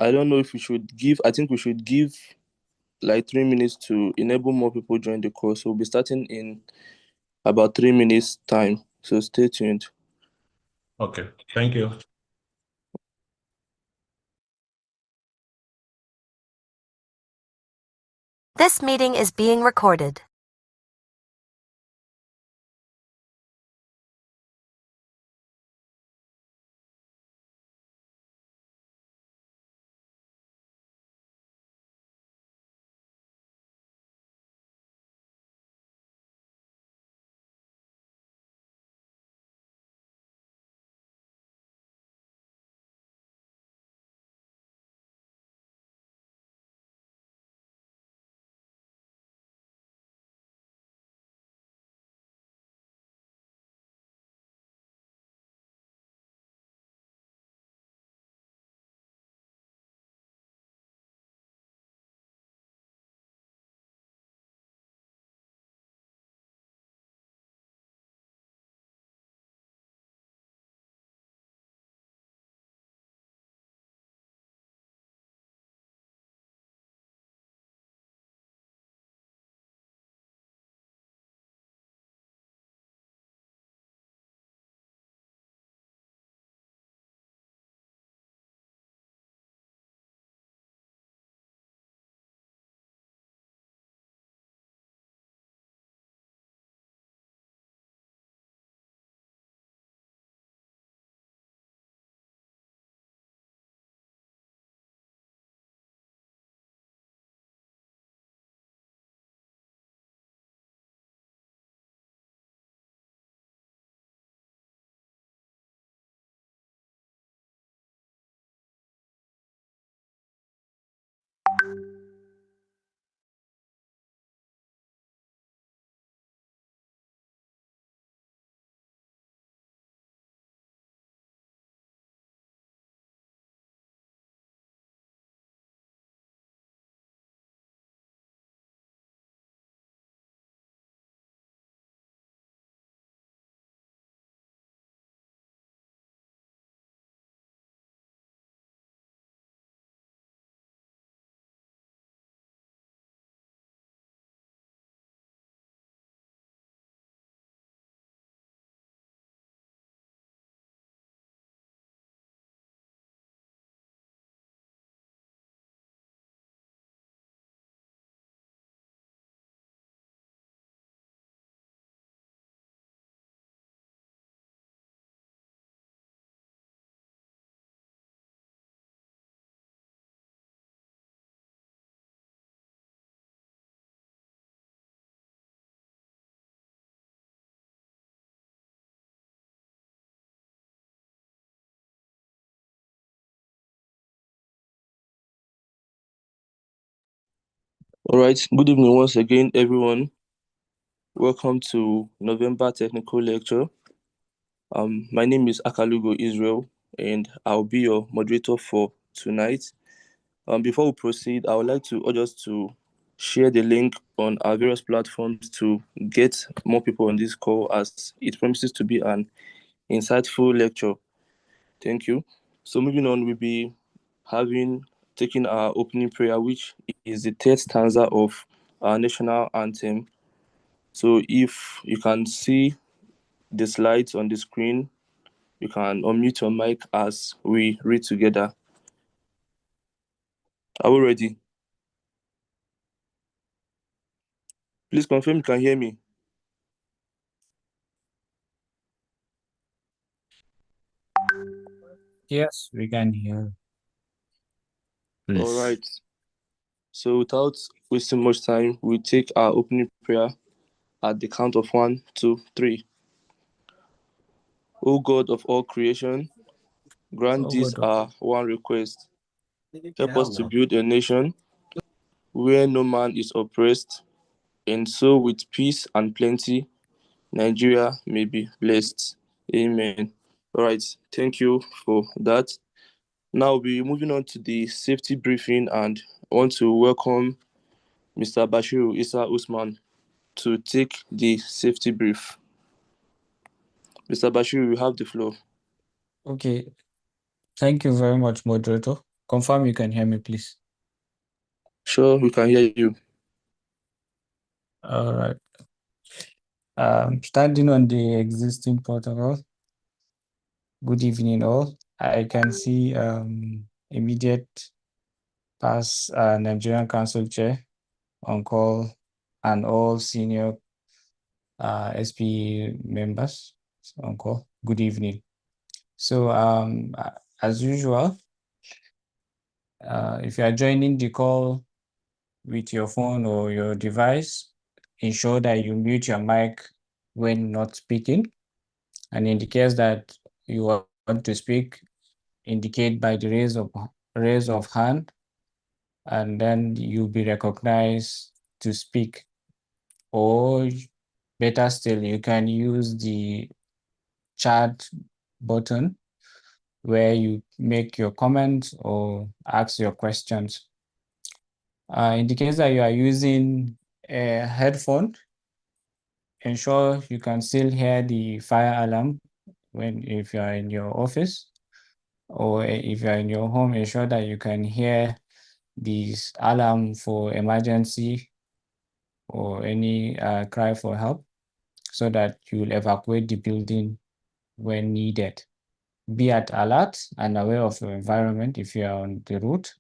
I don't know if we should give, I think we should give like 3 minutes to enable more people join the call. So we'll be starting in about 3 minutes time. So stay tuned. Okay, thank you. This meeting is being recorded. All right. Good evening once again, everyone. Welcome to November Technical Lecture. My name is Akalugo Israel, and I'll be your moderator for tonight. Before we proceed, I would like to urge us to share the link on our various platforms to get more people on this call, as it promises to be an insightful lecture. Thank you. So moving on, we'll be taking our opening prayer, which is the third stanza of our national anthem. So if you can see the slides on the screen, you can unmute your mic as we read together. Are we ready? Please confirm you can hear me. Yes, we can hear. Please. All right. So without wasting much time, we take our opening prayer at the count of 1, 2, 3. O God of all creation, grant this our one request. Help us to build a nation where no man is oppressed, and so with peace and plenty, Nigeria may be blessed. Amen. All right. Thank you for that. Now we'll be moving on to the safety briefing, and I want to welcome Mr. Bashiru Isa Usman to take the safety brief. Mr. Bashiru, you have the floor. Okay, thank you very much, moderator. Confirm you can hear me, please. Sure, we can hear you. All right. Starting on the existing protocol. Good evening, all. I can see immediate past Nigerian Council Chair on call and all senior SP members on call. Good evening. So as usual, if you are joining the call with your phone or your device, ensure that you mute your mic when not speaking. And in the case that you want to speak, indicate by the raise of hand, and then you'll be recognized to speak. Or better still, you can use the chat button where you make your comments or ask your questions. In the case that you are using a headphone, ensure you can still hear the fire alarm if you are in your office, or if you are in your home, ensure that you can hear this alarm for emergency or any cry for help, so that you will evacuate the building when needed. Be at alert and aware of your environment. If you are on the route,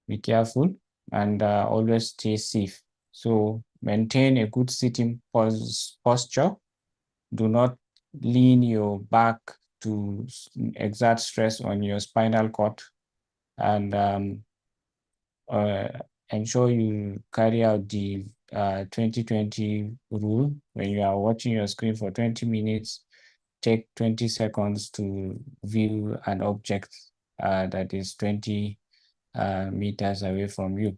be careful and always stay safe. So maintain a good sitting posture. Do not lean your back to exert stress on your spinal cord, and ensure you carry out the 20-20 rule. When you are watching your screen for 20 minutes, take 20 seconds to view an object that is 20 meters away from you.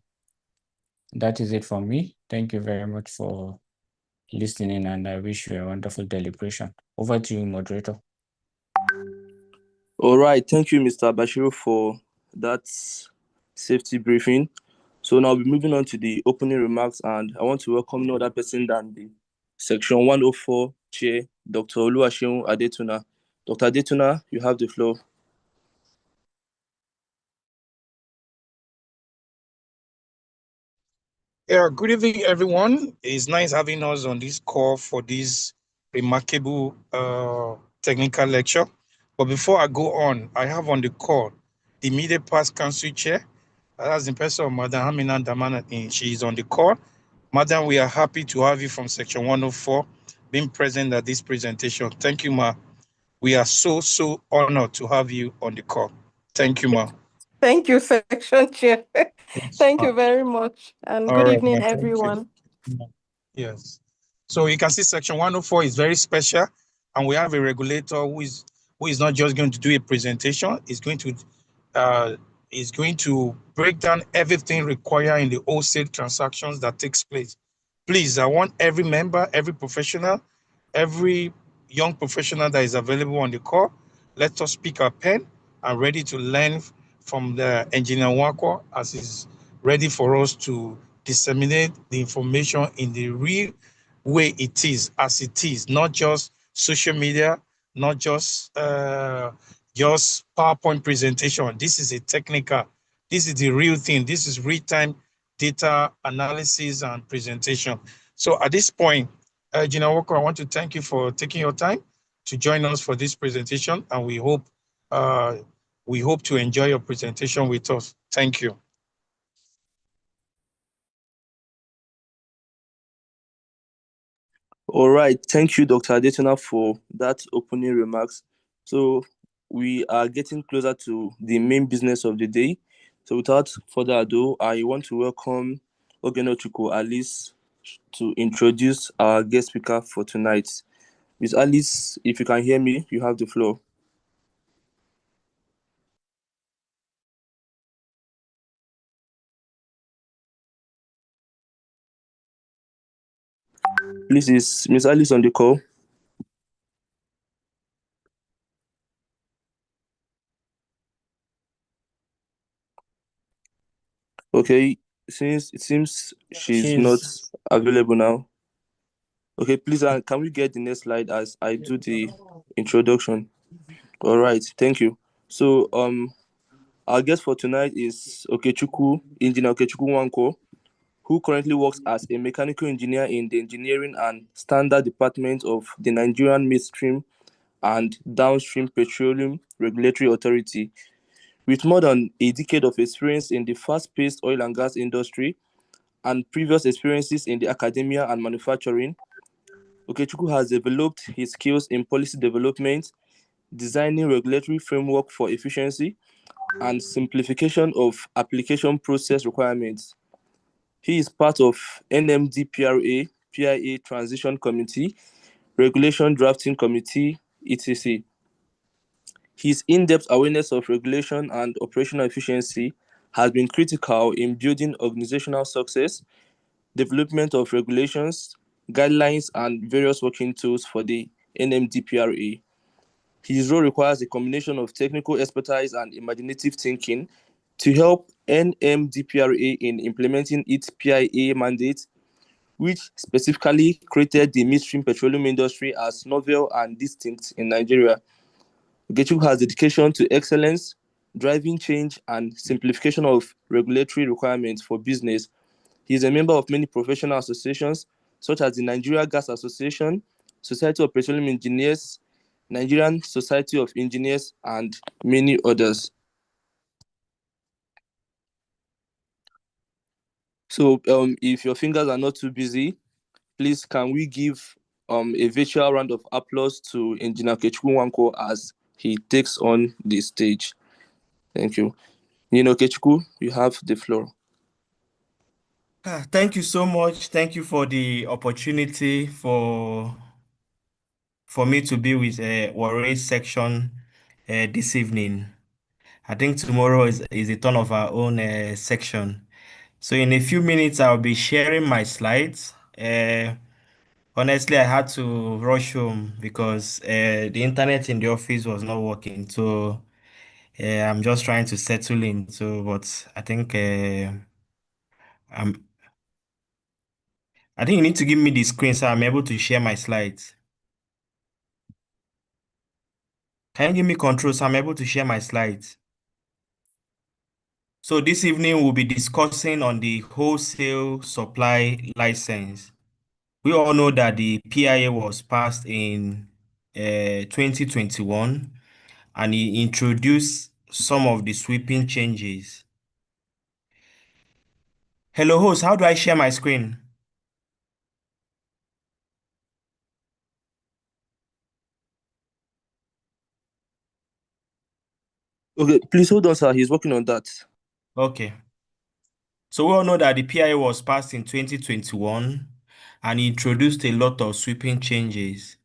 That is it from me. Thank you very much for listening, and I wish you a wonderful deliberation. Over to you, moderator. All right, thank you, Mr. Bashiru, for that safety briefing. So now we're moving on to the opening remarks, and I want to welcome no other person than the Section 104 Chair, Dr. Oluwaseun Adetuna. Dr. Adetuna, you have the floor. Yeah, good evening, everyone. It's nice having us on this call for this remarkable technical lecture. But before I go on, I have on the call the immediate past council chair. That's in person of Madam Hamina Damana. She is on the call. Madam, we are happy to have you from Section 104 being present at this presentation. Thank you, ma. We are so honored to have you on the call. Thank you, ma. Thank you, Section Chair. Thank you very much. And good evening, everyone. Yes. So you can see Section 104 is very special, and we have a regulator who is not just going to do a presentation. Is going to break down everything required in the wholesale transactions that takes place. Please, I want every member, every professional, every young professional that is available on the call, let us pick our pen and ready to learn from the engineer Wako as is ready for us to disseminate the information in the real way it is, as it is, not just social media, not just PowerPoint presentation. This is a technical, this is the real thing. This is real-time data analysis and presentation. So at this point, Gina Walker, I want to thank you for taking your time to join us for this presentation, and we hope to enjoy your presentation with us. Thank you. All right, thank you, Dr. Adetuna, for that opening remarks. So we are getting closer to the main business of the day. So without further ado, I want to welcome Ogenochukwu Alice to introduce our guest speaker for tonight. Ms. Alice, if you can hear me, you have the floor. Please, is Ms. Alice on the call? Okay, since it seems she's not available now. Okay, please, can we get the next slide as I do the introduction? All right, thank you. So, Our guest for tonight is Engineer Okechukwu Nwanko, who currently works as a mechanical engineer in the Engineering and Standard Department of the Nigerian Midstream and Downstream Petroleum Regulatory Authority. With more than a decade of experience in the fast-paced oil and gas industry and previous experiences in the academia and manufacturing, Okechukwu has developed his skills in policy development, designing regulatory framework for efficiency, and simplification of application process requirements. He is part of NMDPRA, PIA Transition Committee, Regulation Drafting Committee, etc. His in-depth awareness of regulation and operational efficiency has been critical in building organizational success, development of regulations, guidelines, and various working tools for the NMDPRA. His role requires a combination of technical expertise and imaginative thinking to help NMDPRA in implementing its PIA mandate, which specifically created the midstream petroleum industry as novel and distinct in Nigeria. Okechukwu has dedication to excellence, driving change, and simplification of regulatory requirements for business. He is a member of many professional associations, such as the Nigeria Gas Association, Society of Petroleum Engineers, Nigerian Society of Engineers, and many others. So if your fingers are not too busy, please can we give a virtual round of applause to Engineer Okechukwu Nwanko as he takes on the stage. Thank you. Nino Okechukwu, you have the floor. Thank you so much. Thank you for the opportunity for me to be with Warrior section this evening. I think tomorrow is a turn of our own section. So in a few minutes, I'll be sharing my slides. Honestly, I had to rush home because the internet in the office was not working. So I'm just trying to settle in. So, but I think you need to give me the screen so I'm able to share my slides. Can you give me control so I'm able to share my slides? So this evening we'll be discussing on the wholesale supply license. We all know that the PIA was passed in 2021 and it introduced some of the sweeping changes. Hello host, how do I share my screen? Okay, please hold on, sir. He's working on that. Okay. So we all know that the PIA was passed in 2021 and introduced a lot of sweeping changes.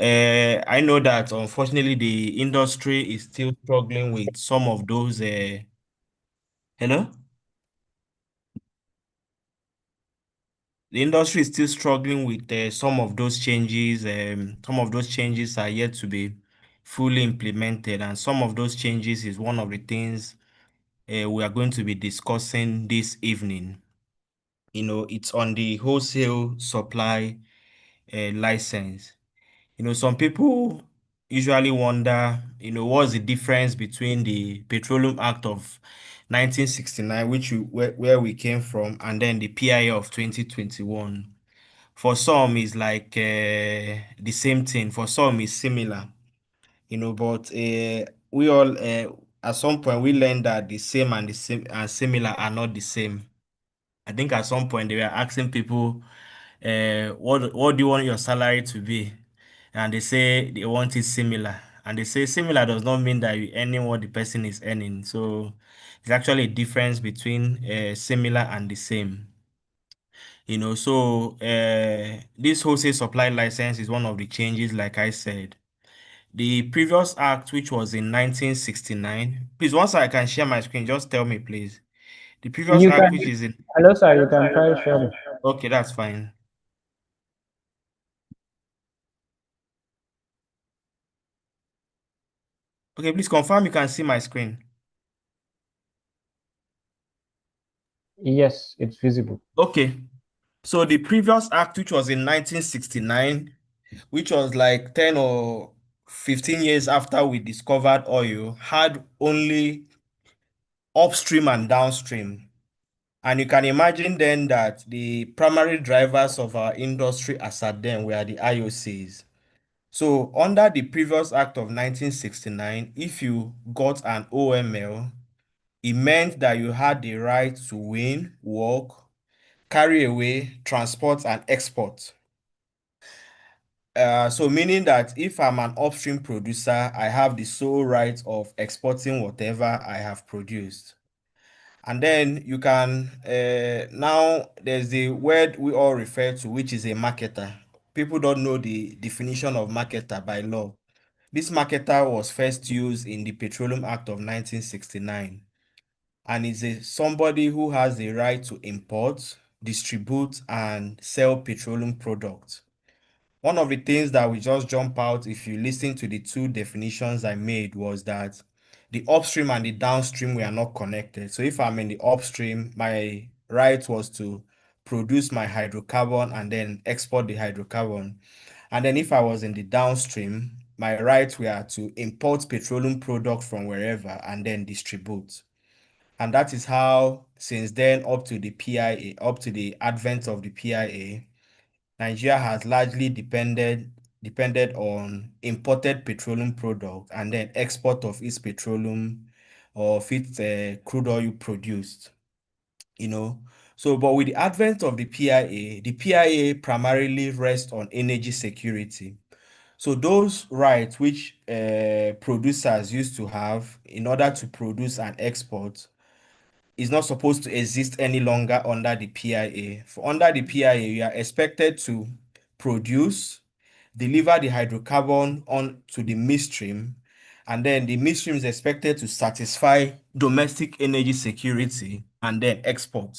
I know that unfortunately the industry is still struggling with some of those. Hello? The industry is still struggling with some of those changes. Some of those changes are yet to be fully implemented, and some of those changes is one of the things we are going to be discussing this evening. It's on the wholesale supply license. Some people usually wonder, what's the difference between the Petroleum Act of 1969, where we came from, and then the PIA of 2021. For some, it's like the same thing. For some, it's similar. But we all at some point we learned that the same and similar are not the same. I think at some point they were asking people, what do you want your salary to be? And they say they want it similar. And they say similar does not mean that you're earning what the person is earning. So it's actually a difference between similar and the same. So this wholesale supply license is one of the changes, like I said. The previous act, which was in 1969, please, once I can share my screen, just tell me, please. The previous act, which is in... Hello, sir, you can try sharing. Okay, that's fine. Okay, please confirm you can see my screen. Yes, it's visible. Okay. So the previous act, which was in 1969, which was like 10 or 15 years after we discovered oil, had only upstream and downstream. And you can imagine then that the primary drivers of our industry as at then were the IOCs. So under the previous Act of 1969, if you got an OML, it meant that you had the right to win, work, carry away, transport, and export. So meaning that if I'm an upstream producer, I have the sole right of exporting whatever I have produced. And then you can, now there's the word we all refer to, which is a marketer. People don't know the definition of marketer by law. This marketer was first used in the Petroleum Act of 1969. And is somebody who has the right to import, distribute, and sell petroleum products. One of the things that will just jump out if you listen to the two definitions I made was that the upstream and the downstream were not connected. So if I'm in the upstream, my right was to produce my hydrocarbon and then export the hydrocarbon. And then if I was in the downstream, my rights were to import petroleum products from wherever and then distribute. And that is how, since then, up to the PIA, up to the advent of the PIA, Nigeria has largely depended on imported petroleum products and then export of its petroleum or of its crude oil produced. So, but with the advent of the PIA primarily rests on energy security. So those rights which producers used to have in order to produce and export is not supposed to exist any longer under the PIA. Under the PIA, you are expected to produce, deliver the hydrocarbon on to the midstream, and then the midstream is expected to satisfy domestic energy security and then export.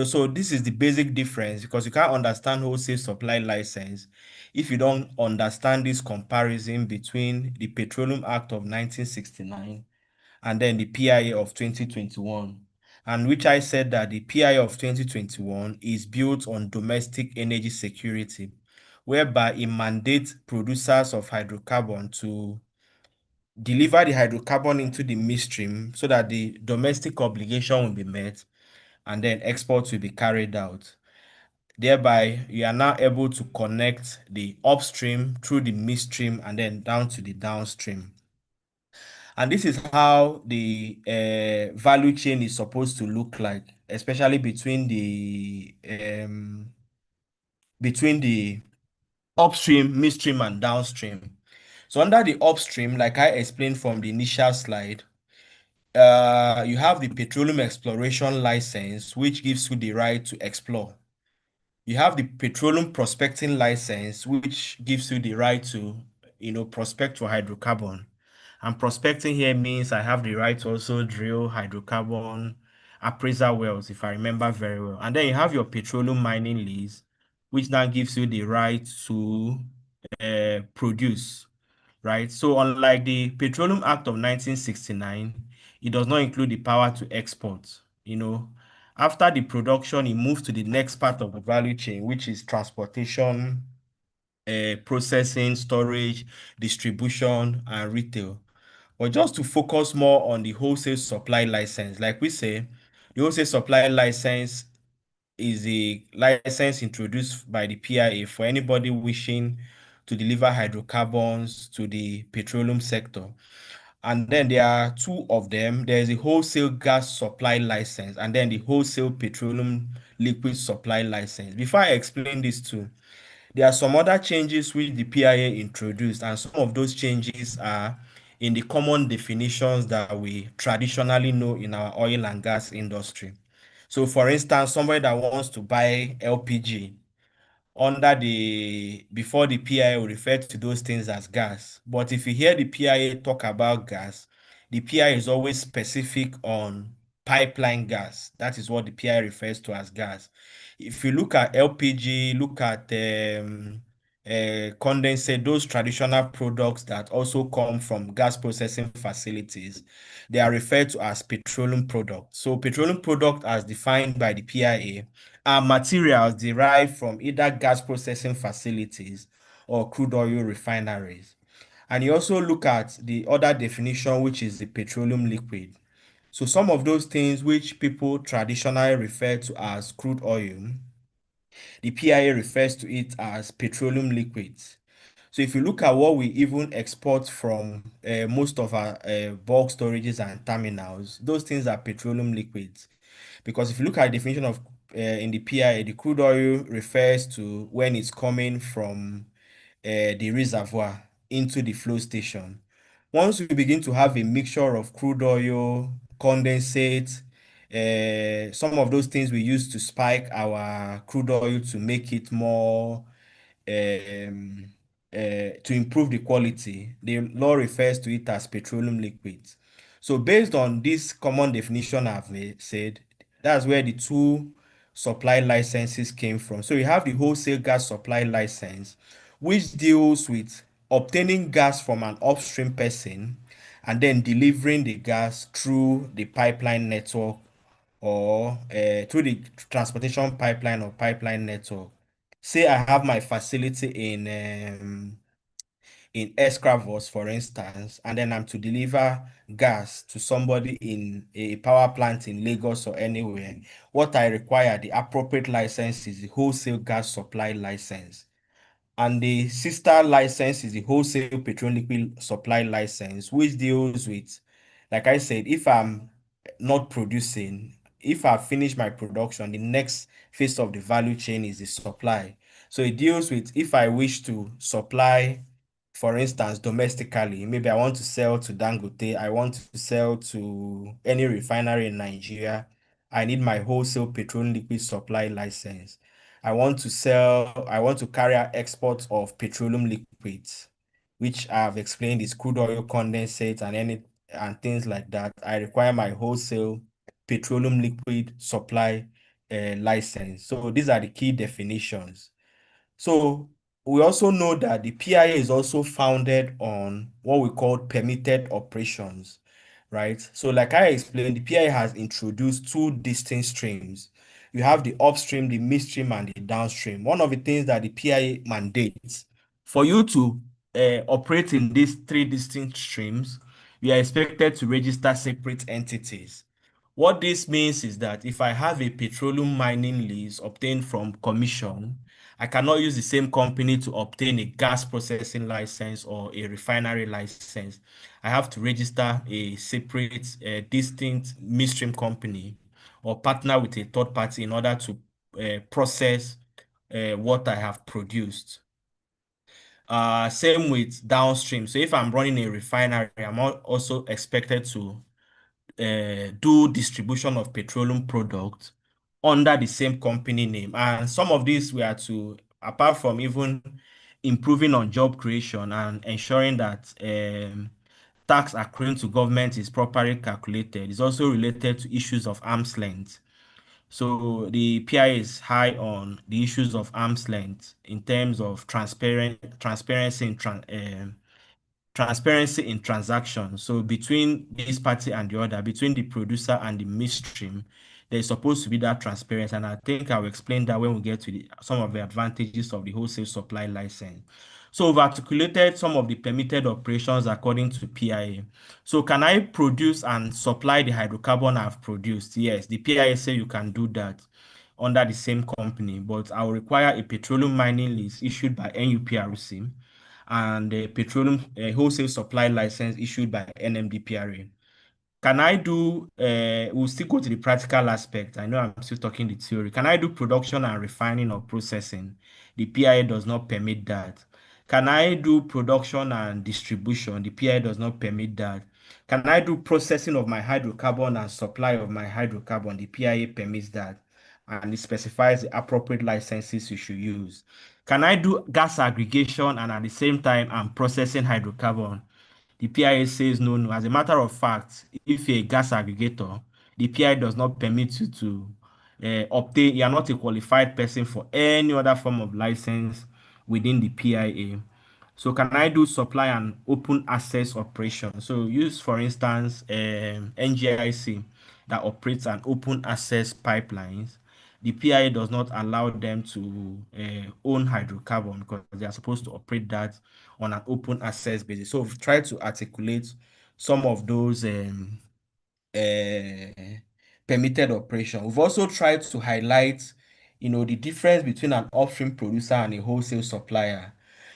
So this is the basic difference, because you can't understand wholesale supply license if you don't understand this comparison between the Petroleum Act of 1969 and then the PIA of 2021. And which I said that the PIA of 2021 is built on domestic energy security, whereby it mandates producers of hydrocarbon to deliver the hydrocarbon into the midstream so that the domestic obligation will be met and then exports will be carried out. Thereby, you are now able to connect the upstream through the midstream and then down to the downstream. And this is how the value chain is supposed to look like, especially between the upstream, midstream, and downstream. So under the upstream, like I explained from the initial slide, you have the petroleum exploration license, which gives you the right to explore. You have the petroleum prospecting license, which gives you the right to, prospect for hydrocarbon. And prospecting here means I have the right to also drill hydrocarbon appraisal wells, if I remember very well. And then you have your petroleum mining lease, which now gives you the right to produce, right? So unlike the Petroleum Act of 1969, it does not include the power to export. After the production, it moves to the next part of the value chain, which is transportation, processing, storage, distribution, and retail. But just to focus more on the wholesale supply license, like we say, the wholesale supply license is a license introduced by the PIA for anybody wishing to deliver hydrocarbons to the petroleum sector. And then there are two of them. There's a wholesale gas supply license and then the wholesale petroleum liquid supply license. Before I explain these two, there are some other changes which the PIA introduced, and some of those changes are in the common definitions that we traditionally know in our oil and gas industry. So for instance, somebody that wants to buy LPG, before the PIA will refer to those things as gas. But if you hear the PIA talk about gas, the PIA is always specific on pipeline gas. That is what the PIA refers to as gas. If you look at LPG, look at condensate, those traditional products that also come from gas processing facilities, they are referred to as petroleum products. So petroleum product as defined by the PIA are materials derived from either gas processing facilities or crude oil refineries. And you also look at the other definition, which is the petroleum liquid. So some of those things which people traditionally refer to as crude oil, the PIA refers to it as petroleum liquids. So if you look at what we even export from most of our bulk storages and terminals, those things are petroleum liquids. Because if you look at the definition of in the PIA, the crude oil refers to when it's coming from the reservoir into the flow station. Once we begin to have a mixture of crude oil, condensate, some of those things we use to spike our crude oil to make it more um, to improve the quality, the law refers to it as petroleum liquids. So based on this common definition I've said, that's where the two supply licenses came from. So you have the wholesale gas supply license, which deals with obtaining gas from an upstream person and then delivering the gas through the pipeline network or through the transportation pipeline or pipeline network. Say I have my facility in Escravos, for instance, and then I'm to deliver gas to somebody in a power plant in Lagos or anywhere. What I require, the appropriate license is the wholesale gas supply license. And the sister license is the wholesale petroleum liquid supply license, which deals with, like I said, if I'm not producing, if I finish my production, the next phase of the value chain is the supply. So it deals with if I wish to supply, for instance, domestically, maybe I want to sell to Dangote, I want to sell to any refinery in Nigeria, I need my wholesale petroleum liquid supply license. I want to carry out exports of petroleum liquids, which I've explained is crude oil condensate and things like that. I require my wholesale petroleum liquid supply license. So these are the key definitions. So we also know that the PIA is also founded on what we call permitted operations, right? So like I explained, the PIA has introduced two distinct streams. You have the upstream, the midstream, and the downstream. One of the things that the PIA mandates for you to operate in these three distinct streams, you are expected to register separate entities. What this means is that if I have a petroleum mining lease obtained from commission, I cannot use the same company to obtain a gas processing license or a refinery license. I have to register a separate, distinct midstream company or partner with a third party in order to process what I have produced. Same with downstream. So if I'm running a refinery, I'm also expected to do distribution of petroleum products under the same company name. And some of these were to, apart from even improving on job creation and ensuring that tax accruing to government is properly calculated, is also related to issues of arm's length. So the PIA is high on the issues of arm's length in terms of transparency in transactions. So between this party and the other, between the producer and the midstream, there's supposed to be that transparency. And I think I'll explain that when we get to some of the advantages of the wholesale supply license. So we've articulated some of the permitted operations according to PIA. So can I produce and supply the hydrocarbon I've produced? Yes, the PIA say you can do that under the same company, but I will require a petroleum mining lease issued by NUPRC and a petroleum wholesale supply license issued by NMDPRA. Can I do, we'll still go to the practical aspect. I know I'm still talking the theory. Can I do production and refining or processing? The PIA does not permit that. Can I do production and distribution? The PIA does not permit that. Can I do processing of my hydrocarbon and supply of my hydrocarbon? The PIA permits that, and it specifies the appropriate licenses you should use. Can I do gas aggregation and at the same time I'm processing hydrocarbon? The PIA says no. As a matter of fact, if you're a gas aggregator, the PIA does not permit you to obtain, you are not a qualified person for any other form of license within the PIA. So can I do supply and open access operation? So use, for instance, NGIC that operates an open access pipelines. The PIA does not allow them to own hydrocarbon because they are supposed to operate that on an open access basis. So we've tried to articulate some of those permitted operation. We've also tried to highlight, the difference between an upstream producer and a wholesale supplier.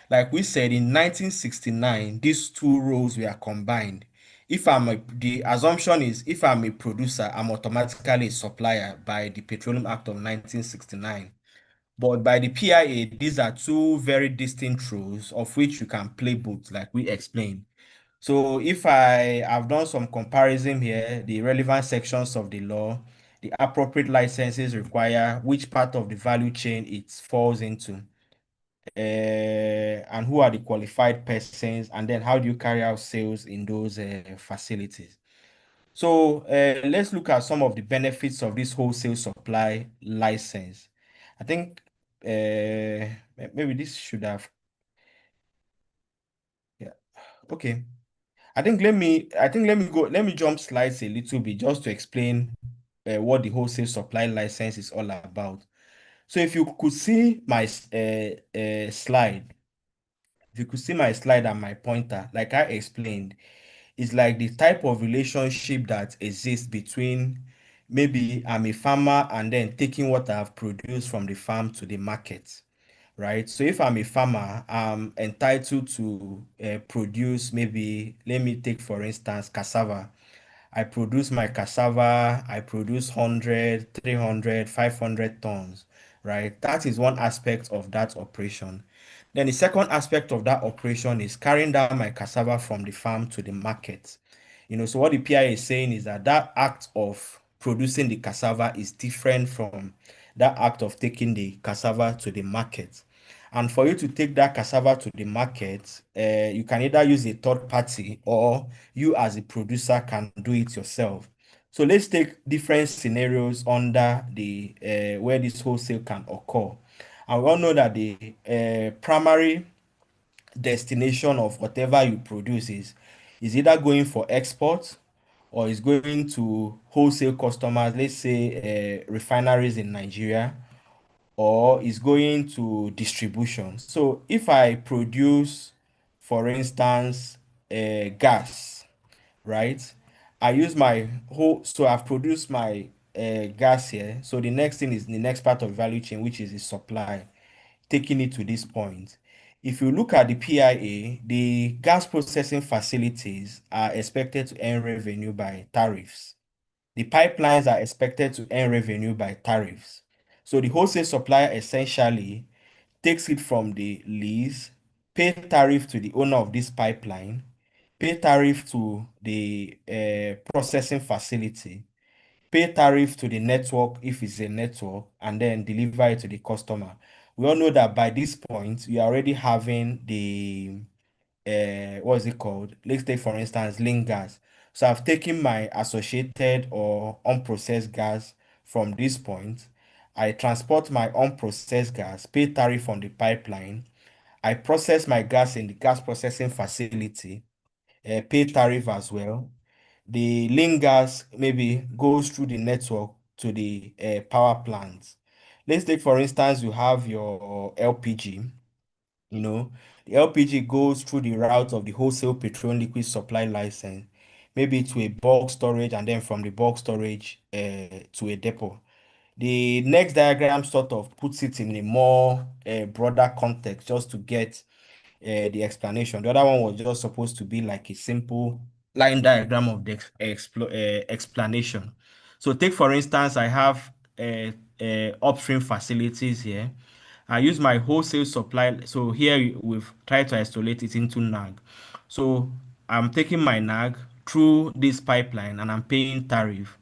Like we said, in 1969, these two roles were combined. The assumption is if I'm a producer, I'm automatically a supplier by the Petroleum Act of 1969. But by the PIA, these are two very distinct roles of which you can play both, like we explained. So if I have done some comparison here, the relevant sections of the law, the appropriate licenses require, which part of the value chain it falls into, and who are the qualified persons, and then how do you carry out sales in those facilities. So let's look at some of the benefits of this wholesale supply license. I think maybe this should have, yeah, okay. Let me jump slides a little bit just to explain what the wholesale supply license is all about. So if you could see my slide, if you could see my slide and my pointer, like I explained, it's like the type of relationship that exists between maybe I'm a farmer and then taking what I've produced from the farm to the market, right? So if I'm a farmer, I'm entitled to produce maybe, let me take for instance, cassava. I produce my cassava, I produce 100, 300, 500 tons, right? That is one aspect of that operation. Then the second aspect of that operation is carrying down my cassava from the farm to the market. So what the PIA is saying is that that act of producing the cassava is different from that act of taking the cassava to the market. And for you to take that cassava to the market, you can either use a third party or you as a producer can do it yourself. So let's take different scenarios under the where this wholesale can occur. And we all know that the primary destination of whatever you produce is either going for export or is going to wholesale customers, let's say refineries in Nigeria, or is going to distribution. So if I produce, for instance, gas, right? I use my so I've produced my gas here. So the next thing is the next part of value chain, which is the supply, taking it to this point. If you look at the PIA, the gas processing facilities are expected to earn revenue by tariffs. The pipelines are expected to earn revenue by tariffs. So the wholesale supplier essentially takes it from the lease, pay tariff to the owner of this pipeline, pay tariff to the processing facility, pay tariff to the network if it's a network, and then deliver it to the customer. We all know that by this point, we are already having the what is it called? Let's take for instance link gas. So I've taken my associated or unprocessed gas from this point. I transport my unprocessed gas, pay tariff on the pipeline. I process my gas in the gas processing facility, pay tariff as well. The link gas maybe goes through the network to the power plants. Let's take for instance, you have your LPG. The LPG goes through the route of the wholesale petroleum liquid supply license, maybe to a bulk storage, and then from the bulk storage to a depot. The next diagram sort of puts it in a more broader context just to get the explanation. The other one was just supposed to be like a simple line diagram of the explanation. So take for instance, I have upstream facilities here. I use my wholesale supply. So here we've tried to isolate it into NAG. So I'm taking my NAG through this pipeline and I'm paying tariff.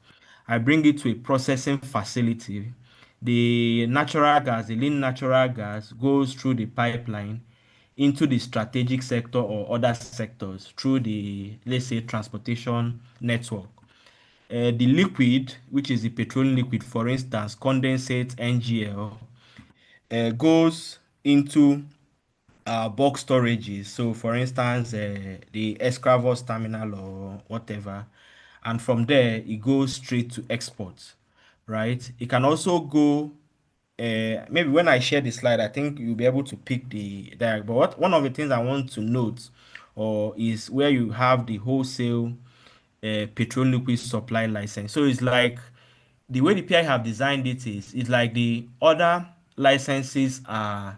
I bring it to a processing facility. The natural gas, the lean natural gas, goes through the pipeline into the strategic sector or other sectors through the, let's say, transportation network. The liquid, which is the petroleum liquid, for instance, condensate, NGL, goes into bulk storages. So, for instance, the Escravos terminal or whatever, and from there it goes straight to export, right? It can also go. Maybe when I share the slide, I think you'll be able to pick the diagram. But one of the things I want to note, or is where you have the wholesale petroleum liquid supply license. So it's like the way the PI have designed it is it's like the other licenses are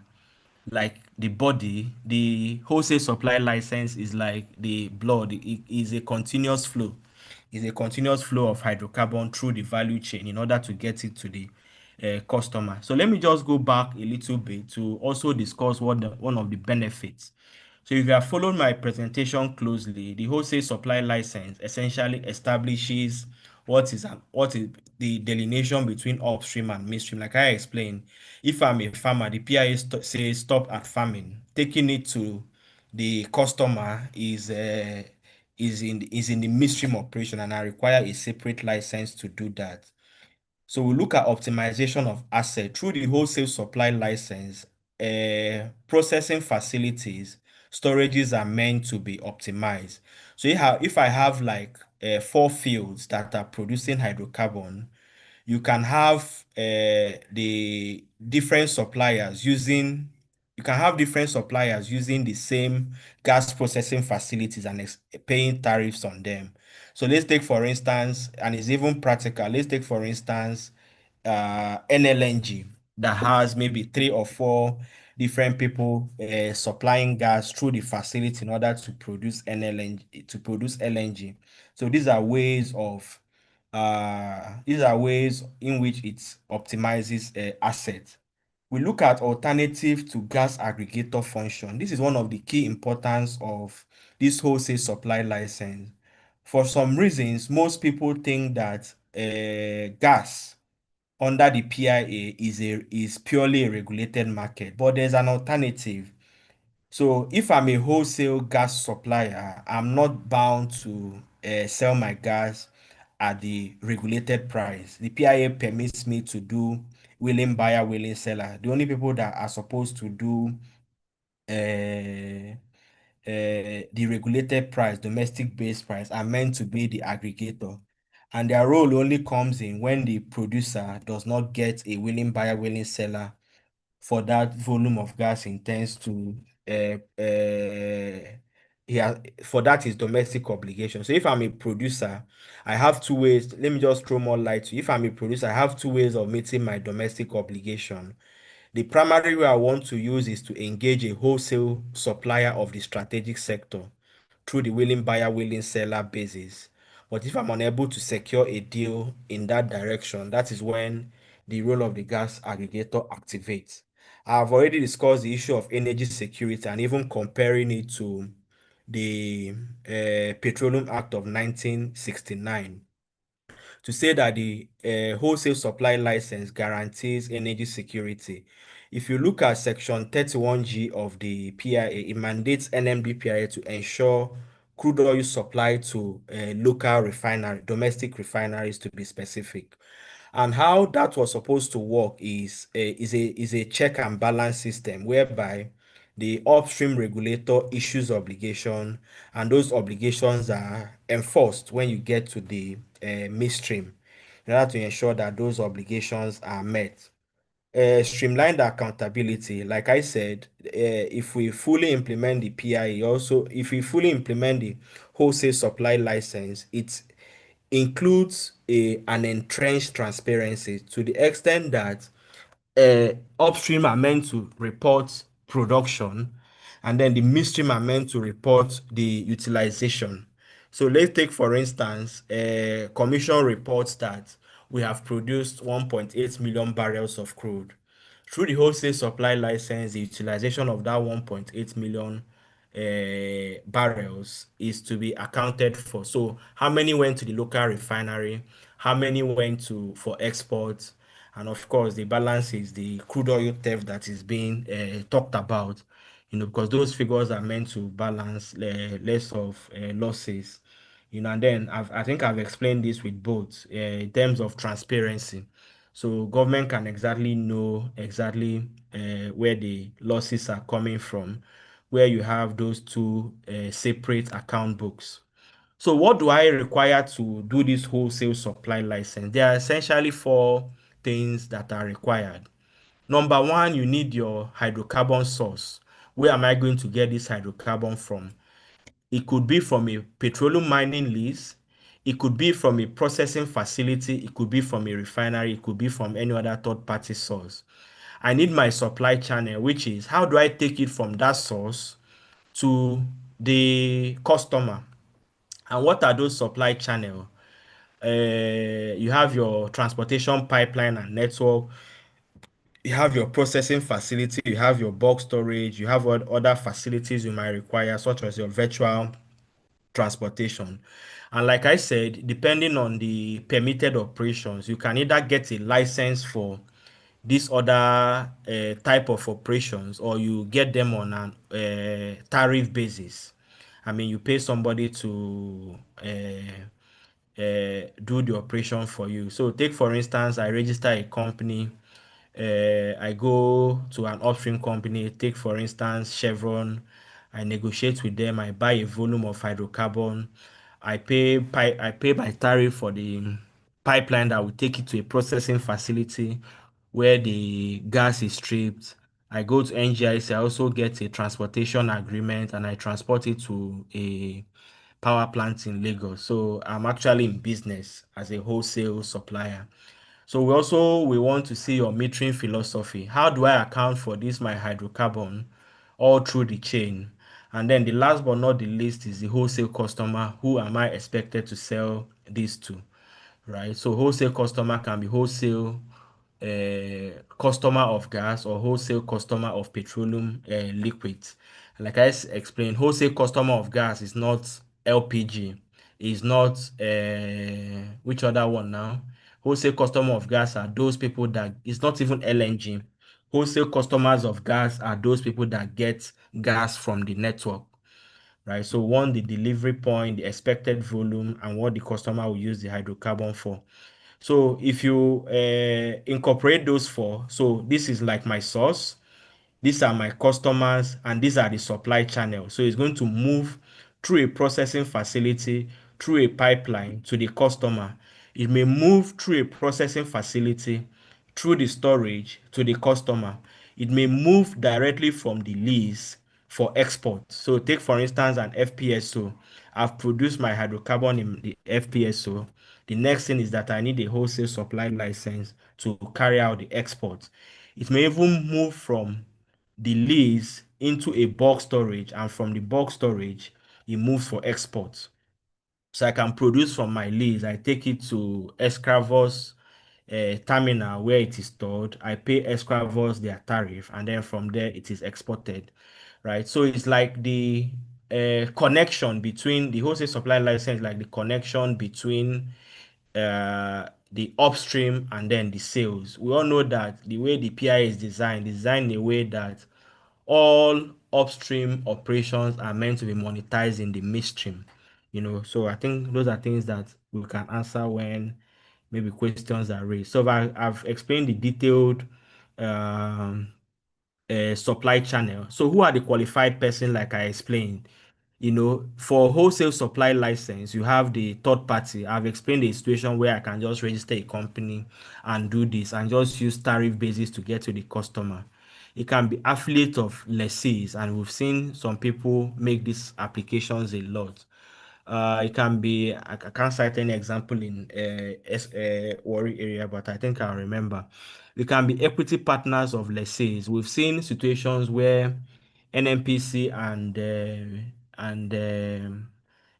like the body, the wholesale supply license is like the blood. It is a continuous flow. It's a continuous flow of hydrocarbon through the value chain in order to get it to the customer. So let me just go back a little bit to also discuss one of the benefits. So if you have followed my presentation closely, the wholesale supply license essentially establishes what is the delineation between upstream and midstream. Like I explained, if I'm a farmer, the PIA says stop at farming. Taking it to the customer is in the midstream operation, and I require a separate license to do that. So we look at optimization of asset through the wholesale supply license. Processing facilities, storages are meant to be optimized. So if I have like 4 fields that are producing hydrocarbon, you can have the different suppliers using the same gas processing facilities and paying tariffs on them. So let's take for instance, and it's even practical, let's take for instance NLNG that has maybe 3 or 4 different people supplying gas through the facility in order to produce LNG. So these are ways in which it optimizes assets. We look at alternative to gas aggregator function. This is one of the key importance of this wholesale supply license. For some reasons, most people think that gas under the PIA is purely a regulated market, but there's an alternative. So if I'm a wholesale gas supplier, I'm not bound to sell my gas at the regulated price. The PIA permits me to do willing buyer, willing seller. The only people that are supposed to do the regulated price, domestic based price, are meant to be the aggregator. And their role only comes in when the producer does not get a willing buyer, willing seller for that volume of gas intends to for that is domestic obligation. So if I'm a producer, I have 2 ways. Let me just throw more light to you. If I'm a producer, I have 2 ways of meeting my domestic obligation. The primary way I want to use is to engage a wholesale supplier of the strategic sector through the willing buyer, willing seller basis. But if I'm unable to secure a deal in that direction, that is when the role of the gas aggregator activates. I've already discussed the issue of energy security and even comparing it to the Petroleum Act of 1969 to say that the wholesale supply license guarantees energy security. If you look at Section 31G of the PIA, it mandates NMDPIA to ensure crude oil supply to domestic refineries to be specific. And how that was supposed to work is a check and balance system whereby the upstream regulator issues obligation, and those obligations are enforced when you get to the midstream in order to ensure that those obligations are met. Streamlined accountability, like I said, if we fully implement the PIE, also if we fully implement the wholesale supply license, it includes an entrenched transparency to the extent that upstream are meant to report production, and then the midstream are meant to report the utilization. So let's take, for instance, commission reports that we have produced 1.8 million barrels of crude. Through the wholesale supply license, the utilization of that 1.8 million barrels is to be accounted for. So how many went to the local refinery, how many went for export, and of course the balance is the crude oil theft that is being talked about, because those figures are meant to balance less of losses. And then I think I've explained this with both in terms of transparency. So government can exactly know where the losses are coming from, where you have those two separate account books. So what do I require to do this wholesale supply license? There are essentially 4 things that are required. Number 1, you need your hydrocarbon source. Where am I going to get this hydrocarbon from? It could be from a petroleum mining lease. It could be from a processing facility, it could be from a refinery, it could be from any other third-party source. I need my supply channel, which is how do I take it from that source to the customer? And what are those supply channel? You have your transportation pipeline and network, you have your processing facility, you have your bulk storage, you have what other facilities you might require, such as your virtual transportation. And like I said, depending on the permitted operations, you can either get a license for this other type of operations, or you get them on an tariff basis. I mean, you pay somebody to do the operation for you. So take for instance, I register a company, I go to an upstream company, take for instance Chevron, I negotiate with them, I buy a volume of hydrocarbon, I pay my tariff for the pipeline that will take it to a processing facility where the gas is stripped. I go to NGIC, I also get a transportation agreement and I transport it to a power plant in Lagos. So I'm actually in business as a wholesale supplier. So we want to see your metering philosophy. How do I account for this my hydrocarbon all through the chain? And then the last but not the least is the wholesale customer. Who am I expected to sell this to? Right? So wholesale customer can be wholesale customer of gas or wholesale customer of petroleum liquids. Like I explained, wholesale customer of gas is not LPG, is not which other one now? Wholesale customer of gas are those people that it's not even LNG. Wholesale customers of gas are those people that get gas from the network, right? So one, the delivery point, the expected volume, and what the customer will use the hydrocarbon for. So if you incorporate those four, so this is like my source, these are my customers, and these are the supply channel. So it's going to move through a processing facility, through a pipeline to the customer. It may move through a processing facility, through the storage to the customer. It may move directly from the lease for export. So take for instance an FPSO. I've produced my hydrocarbon in the FPSO. The next thing is that I need a wholesale supply license to carry out the export. It may even move from the lease into a bulk storage, and from the bulk storage, it moves for export. So I can produce from my lease. I take it to Escravos terminal where it is stored. I pay Escravos their tariff, and then from there it is exported, right? So it's like the connection between the wholesale supply license, like the connection between the upstream and then the sales. We all know that the way the PI is designed in a way that all upstream operations are meant to be monetized in the midstream. So I think those are things that we can answer when maybe questions are raised. So I've explained the detailed supply channel. So who are the qualified person, like I explained? For wholesale supply license, you have the third party. I've explained the situation where I can just register a company and do this and just use tariff basis to get to the customer. It can be affiliate of lessees, and we've seen some people make these applications a lot. It can be, I can't cite any example in Warri area, but I think I remember. It can be equity partners of lessees. We've seen situations where NNPC and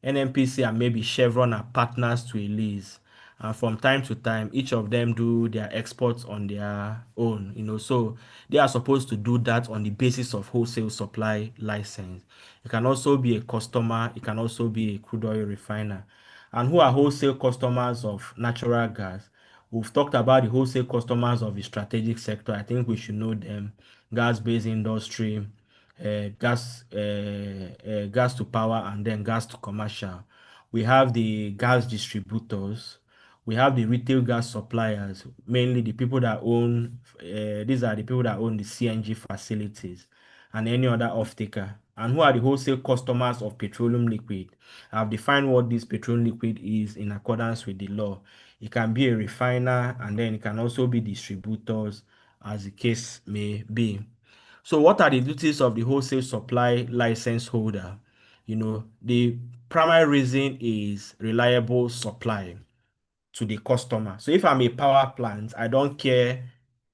NNPC and maybe Chevron are partners to a lease. And from time to time, each of them do their exports on their own, so they are supposed to do that on the basis of wholesale supply license. It can also be a customer, it can also be a crude oil refiner. And who are wholesale customers of natural gas? We've talked about the wholesale customers of the strategic sector. I think we should know them. Gas-based industry, gas to power, and then gas to commercial. We have the gas distributors. We have the retail gas suppliers, mainly the people that own, these are the people that own the CNG facilities and any other off-taker. And who are the wholesale customers of petroleum liquid? I've defined what this petroleum liquid is in accordance with the law. It can be a refiner, and then it can also be distributors, as the case may be. So what are the duties of the wholesale supply license holder? The primary reason is reliable supply to the customer. So if I'm a power plant, I don't care,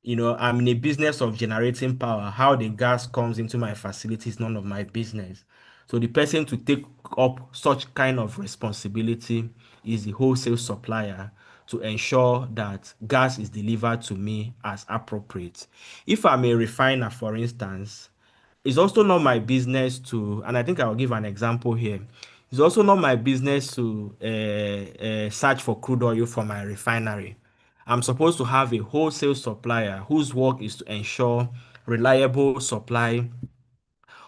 I'm in a business of generating power. How the gas comes into my facility is none of my business. So the person to take up such kind of responsibility is the wholesale supplier to ensure that gas is delivered to me as appropriate. If I'm a refiner, for instance, it's also not my business to, and I think I'll give an example here. It's also not my business to search for crude oil for my refinery. I'm supposed to have a wholesale supplier whose work is to ensure reliable supply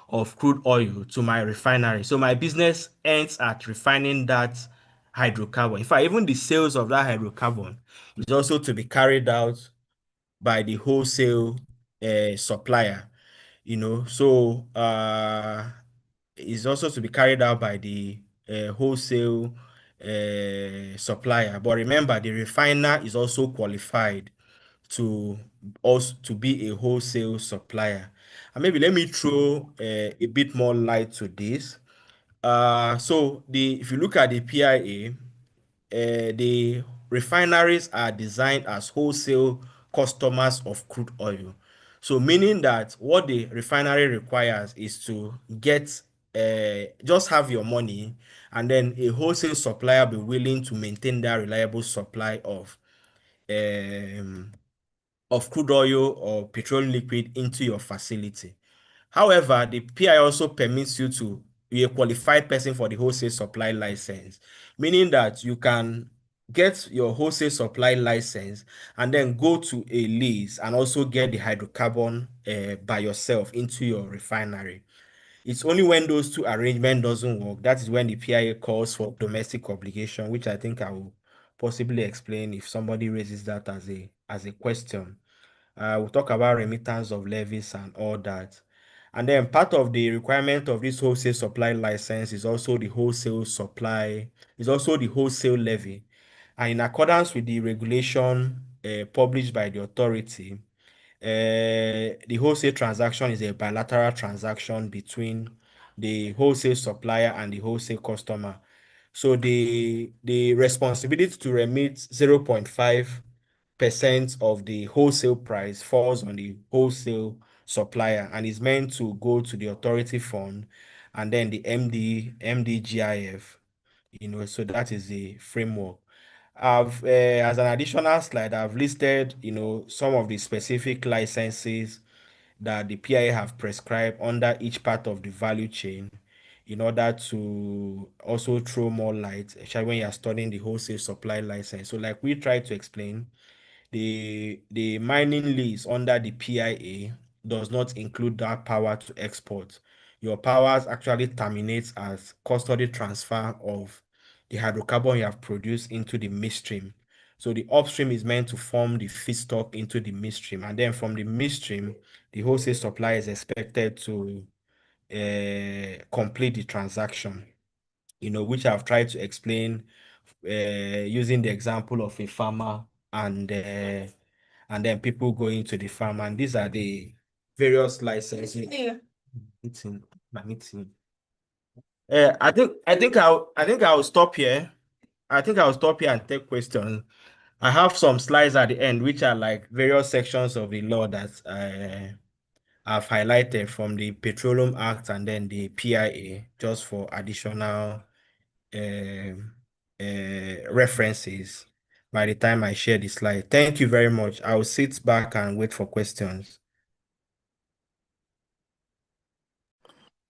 of crude oil to my refinery. So my business ends at refining that hydrocarbon. In fact, even the sales of that hydrocarbon is also to be carried out by the wholesale supplier. So it's also to be carried out by the wholesale supplier. But remember, the refiner is also qualified to be a wholesale supplier. And maybe let me throw a bit more light to this. So if you look at the PIA, the refineries are designed as wholesale customers of crude oil. So meaning that what the refinery requires is to get just have your money, and then a wholesale supplier be willing to maintain that reliable supply of crude oil or petroleum liquid into your facility. However, the PI also permits you to be a qualified person for the wholesale supply license, meaning that you can get your wholesale supply license and then go to a lease and also get the hydrocarbon by yourself into your refinery. It's only when those two arrangements doesn't work, that is when the PIA calls for domestic obligation, which I think I will possibly explain if somebody raises that as a question. We'll talk about remittance of levies and all that. And then part of the requirement of this wholesale supply license is also the wholesale levy. And in accordance with the regulation published by the authority, the wholesale transaction is a bilateral transaction between the wholesale supplier and the wholesale customer. So the responsibility to remit 0.5% of the wholesale price falls on the wholesale supplier and is meant to go to the authority fund and then the MDGIF. So that is the framework. I've as an additional slide, I've listed some of the specific licenses that the PIA have prescribed under each part of the value chain in order to also throw more light, especially when you're studying the wholesale supply license. So like we tried to explain, the mining lease under the PIA does not include that power to export. Your powers actually terminates as custody transfer of the hydrocarbon you have produced into the midstream. So the upstream is meant to form the feedstock into the midstream, and then from the midstream, the wholesale supply is expected to complete the transaction. Which I've tried to explain using the example of a farmer and then people going to the farm, and these are the various licenses. Meeting, my meeting. I think I'll stop here. I think I'll stop here and take questions. I have some slides at the end, which are like various sections of the law that I've highlighted from the Petroleum Act and then the PIA, just for additional references by the time I share the slide. Thank you very much. I'll sit back and wait for questions.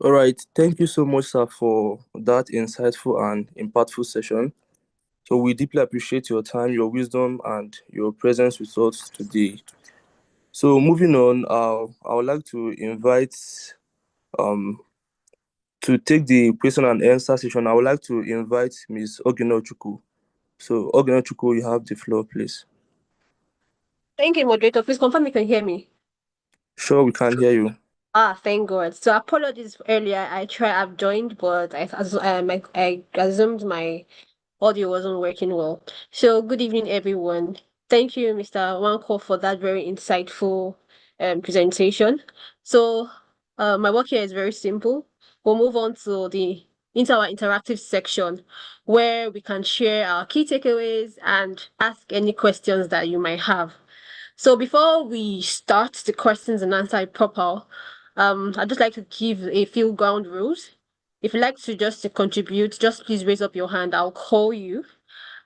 All right. Thank you so much, sir, for that insightful and impactful session. So we deeply appreciate your time, your wisdom, and your presence with us today. So moving on, I would like to invite to take the question and answer session. I would like to invite Ms. Oginochukwu. So Oginochukwu, you have the floor, please. Thank you, moderator. Please confirm you can hear me. Sure, we can hear you. Thank God. So apologies earlier. I've joined, but I assumed my audio wasn't working well. So good evening, everyone. Thank you, Mr. Wanko, for that very insightful presentation. So my work here is very simple. We'll move on to the into our interactive section where we can share our key takeaways and ask any questions that you might have. So before we start the questions and answer proper, I'd just like to give a few ground rules. If you'd like to contribute, just please raise up your hand. I'll call you.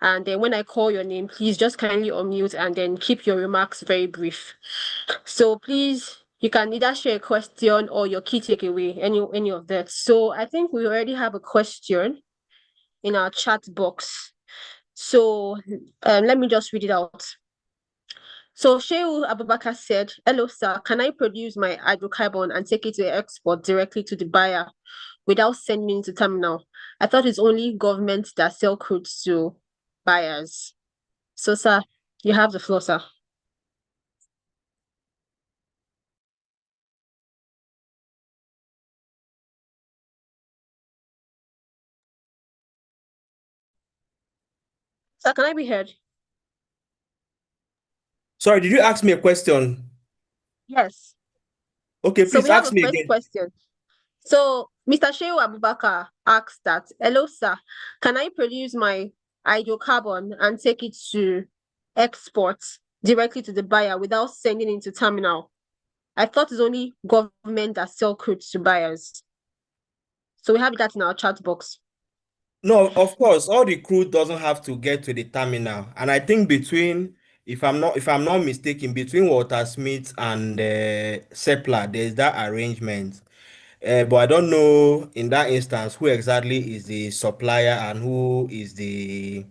And then when I call your name, please just kindly unmute and then keep your remarks very brief. So please, you can either share a question or your key takeaway, any of that. So I think we already have a question in our chat box. So let me just read it out. So Shehu Abubakar said, "Hello, sir. Can I produce my hydrocarbon and take it to export directly to the buyer without sending it to terminal? I thought it's only government that sell crude to buyers." So, sir, you have the floor, sir. Sir, can I be heard? Sorry, did you ask me a question? Yes. Okay, So please we have ask a me first again. question. So Mr. Shehu Abubakar asked that, "Hello, sir. Can I produce my hydrocarbon and take it to export directly to the buyer without sending it to terminal? I thought it's only government that sell crude to buyers." So we have that in our chat box. No, of course, all the crude doesn't have to get to the terminal. And I think if I'm not mistaken, between Walter Smith and Seplat, there's that arrangement. But I don't know in that instance who exactly is the supplier and who is the.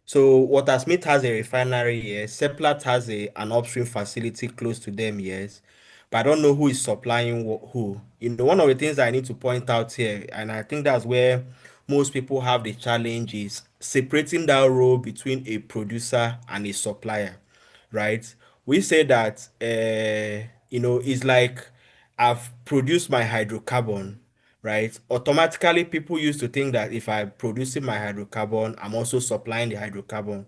So Walter Smith has a refinery, yes. Seplat has an upstream facility close to them, yes. But I don't know who is supplying who. One of the things I need to point out here, and I think that's where most people have the challenge, is separating that role between a producer and a supplier, right? We say that, it's like I've produced my hydrocarbon, right? Automatically, people used to think that if I'm producing my hydrocarbon, I'm also supplying the hydrocarbon.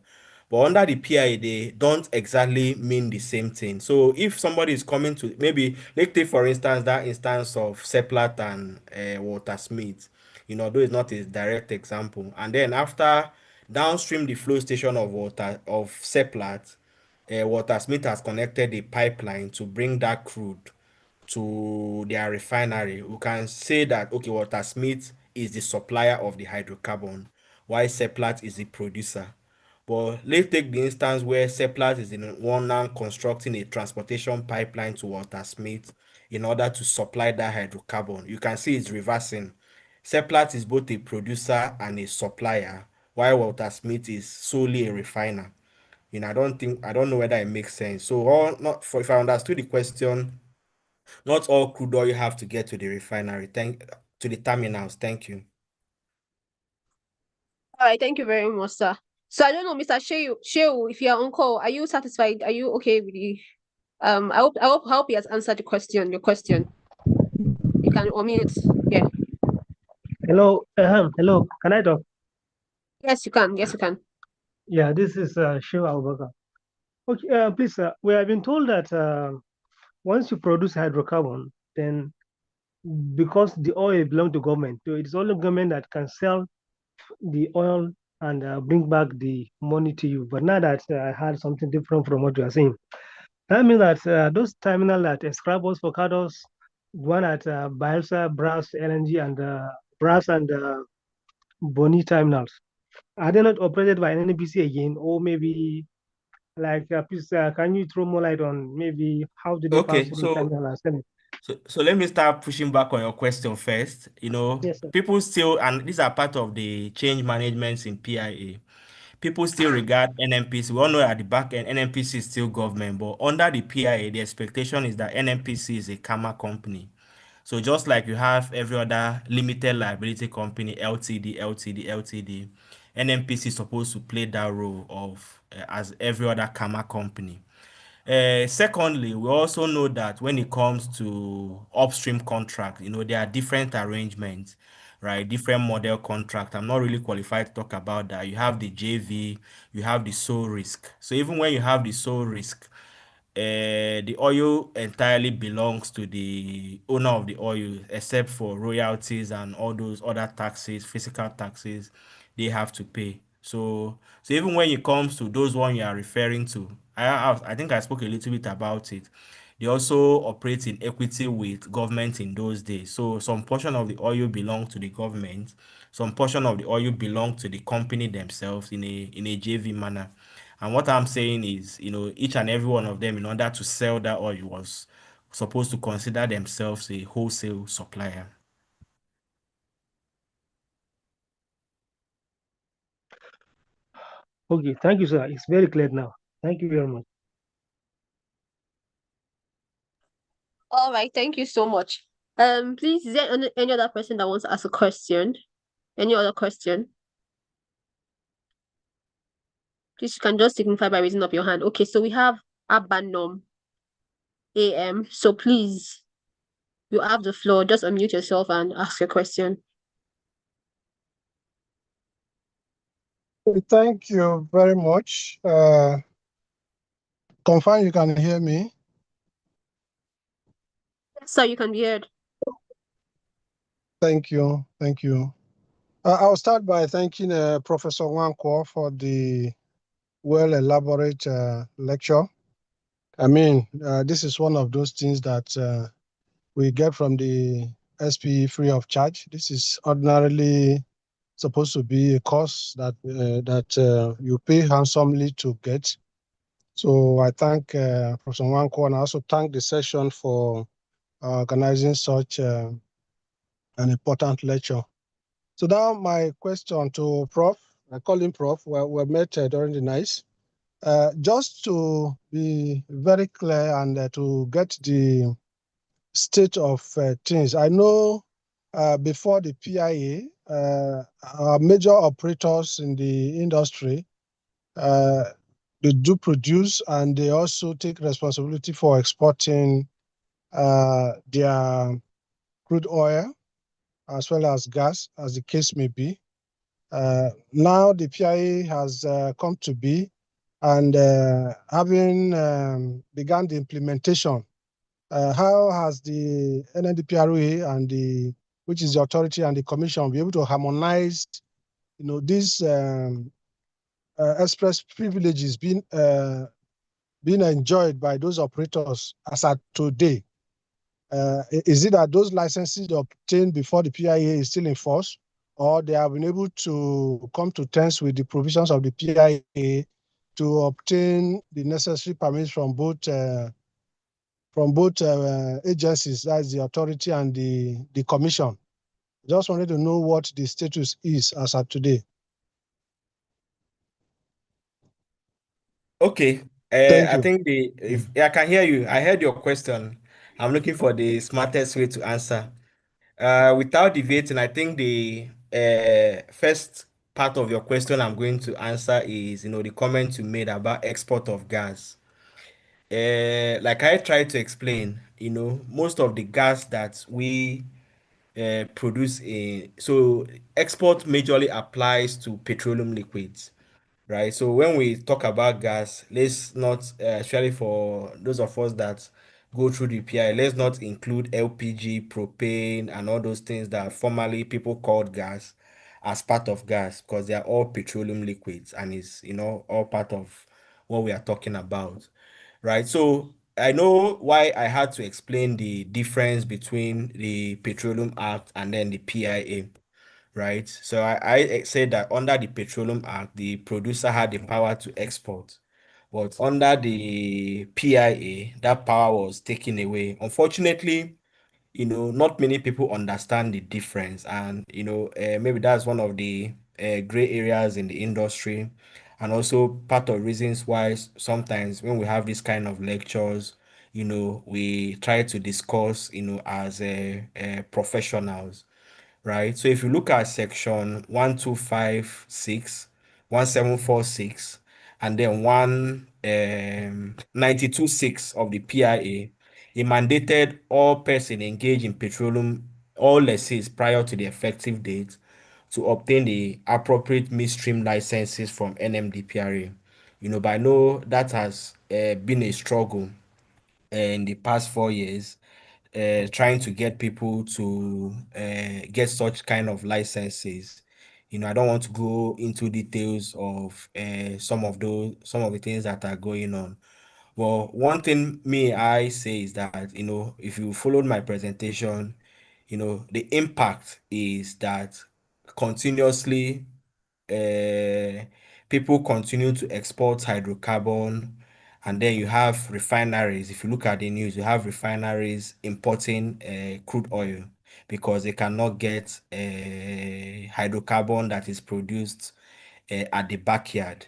But under the PIA, they don't exactly mean the same thing. So if somebody is coming to, maybe, let's take for instance that instance of Seplat and Walter Smith, though it's not a direct example. And then after downstream the flow station of Seplat, Walter Smith has connected a pipeline to bring that crude to their refinery. We can say that, okay, Walter Smith is the supplier of the hydrocarbon, while Seplat is the producer. But let's take the instance where Seplat is in one now constructing a transportation pipeline to Walter Smith in order to supply that hydrocarbon. You can see it's reversing. Seplat is both a producer and a supplier, while Walter Smith is solely a refiner. I don't know whether it makes sense. So, if I understood the question, not all crude oil you have to get to the refinery. To the terminals. Thank you. All right, thank you very much, sir. So I don't know, Mr. Shehu, if you're on call, are you satisfied? Are you okay with the I hope he has answered your question. You can unmute. Yeah. Hello, hello. Can I talk? Yes, you can. Yes, you can. Yeah, this is Shiva Abubakar. Okay, please, we have been told that once you produce hydrocarbon, then because the oil belongs to government, so it's only government that can sell the oil and bring back the money to you. But now that I heard something different from what you are saying, that means that those terminals that Escravos, Focados, one at Bielsa, Brass, LNG, and Brass and Boni terminals, are they not operated by NNPC again, or maybe please, can you throw more light on maybe how do they pass Okay, through the terminal and sell it? so let me start pushing back on your question first. Yes, sir. People still, and these are part of the change management in PIA. People still regard NNPC. We all know at the back end, NNPC is still government, but under the PIA, the expectation is that NNPC is a karma company. So just like you have every other limited liability company, LTD, NNPC is supposed to play that role of as every other karma company. Secondly, we also know that when it comes to upstream contract, there are different arrangements, right? Different model contract. I'm not really qualified to talk about that. You have the JV, you have the sole risk. So even when you have the sole risk, the oil entirely belongs to the owner of the oil, except for royalties and all those other taxes, physical taxes they have to pay. So even when it comes to those one you are referring to, I think I spoke a little bit about it. They also operate in equity with government in those days. So some portion of the oil belong to the government, some portion of the oil belong to the company themselves in a JV manner. And what I'm saying is, each and every one of them, in order to sell that oil, was supposed to consider themselves a wholesale supplier. Okay, thank you, sir. It's very clear now. Thank you very much. All right, thank you so much. Please, is there any other person that wants to ask a question? Any other question? Please, you can just signify by raising up your hand. Okay, so we have Abanom AM. So please, you have the floor. Just unmute yourself and ask your question. Thank you very much. Confirm you can hear me. Yes, sir, you can be heard. Thank you. Thank you. I'll start by thanking Professor Wankwo for the well-elaborate lecture. I mean, this is one of those things that we get from the SPE free of charge. This is ordinarily supposed to be a course that you pay handsomely to get. So I thank Professor Wankwo, and I also thank the session for organizing such an important lecture. So now my question to Prof, I call him Prof, we met during the night. Just to be very clear and to get the state of things, I know before the PIA, our major operators in the industry, they do produce and they also take responsibility for exporting their crude oil as well as gas, as the case may be. Now the PIA has come to be, and having begun the implementation, how has the NNDPRA and which is the authority and the commission, be able to harmonize, these express privileges being enjoyed by those operators as at today? Is it that those licenses obtained before the PIA is still in force, or they have been able to come to terms with the provisions of the PIA to obtain the necessary permits from both agencies, that's the authority and the commission? Just wanted to know what the status is as at today. Okay. Thank I you. think I can hear you. I heard your question. I'm looking for the smartest way to answer. Without debating, I think the first part of your question I'm going to answer is, the comment you made about export of gas. Like I tried to explain, most of the gas that we produce so export majorly applies to petroleum liquids, right? So when we talk about gas, let's not, especially for those of us that go through the PI, let's not include LPG, propane, and all those things that formerly people called gas as part of gas, because they are all petroleum liquids and is, all part of what we are talking about, right? So I know why I had to explain the difference between the Petroleum Act and then the PIA, right? So I said that under the Petroleum Act, the producer had the power to export, but under the PIA, that power was taken away. Unfortunately, not many people understand the difference, and maybe that's one of the gray areas in the industry, and also part of reasons why sometimes when we have this kind of lectures, we try to discuss, as professionals, right? So if you look at section 1256, 1746, and then 192.6 of the PIA, it mandated all persons engaged in petroleum, all lessees prior to the effective date, to obtain the appropriate midstream licenses from NMDPRA. But I know that has been a struggle, in the past 4 years, trying to get people to get such kind of licenses. I don't want to go into details of some of the things that are going on. Well, one thing I say is that, if you followed my presentation, the impact is that continuously people continue to export hydrocarbon, and then you have refineries. If you look at the news, you have refineries importing crude oil because they cannot get hydrocarbon that is produced at the backyard.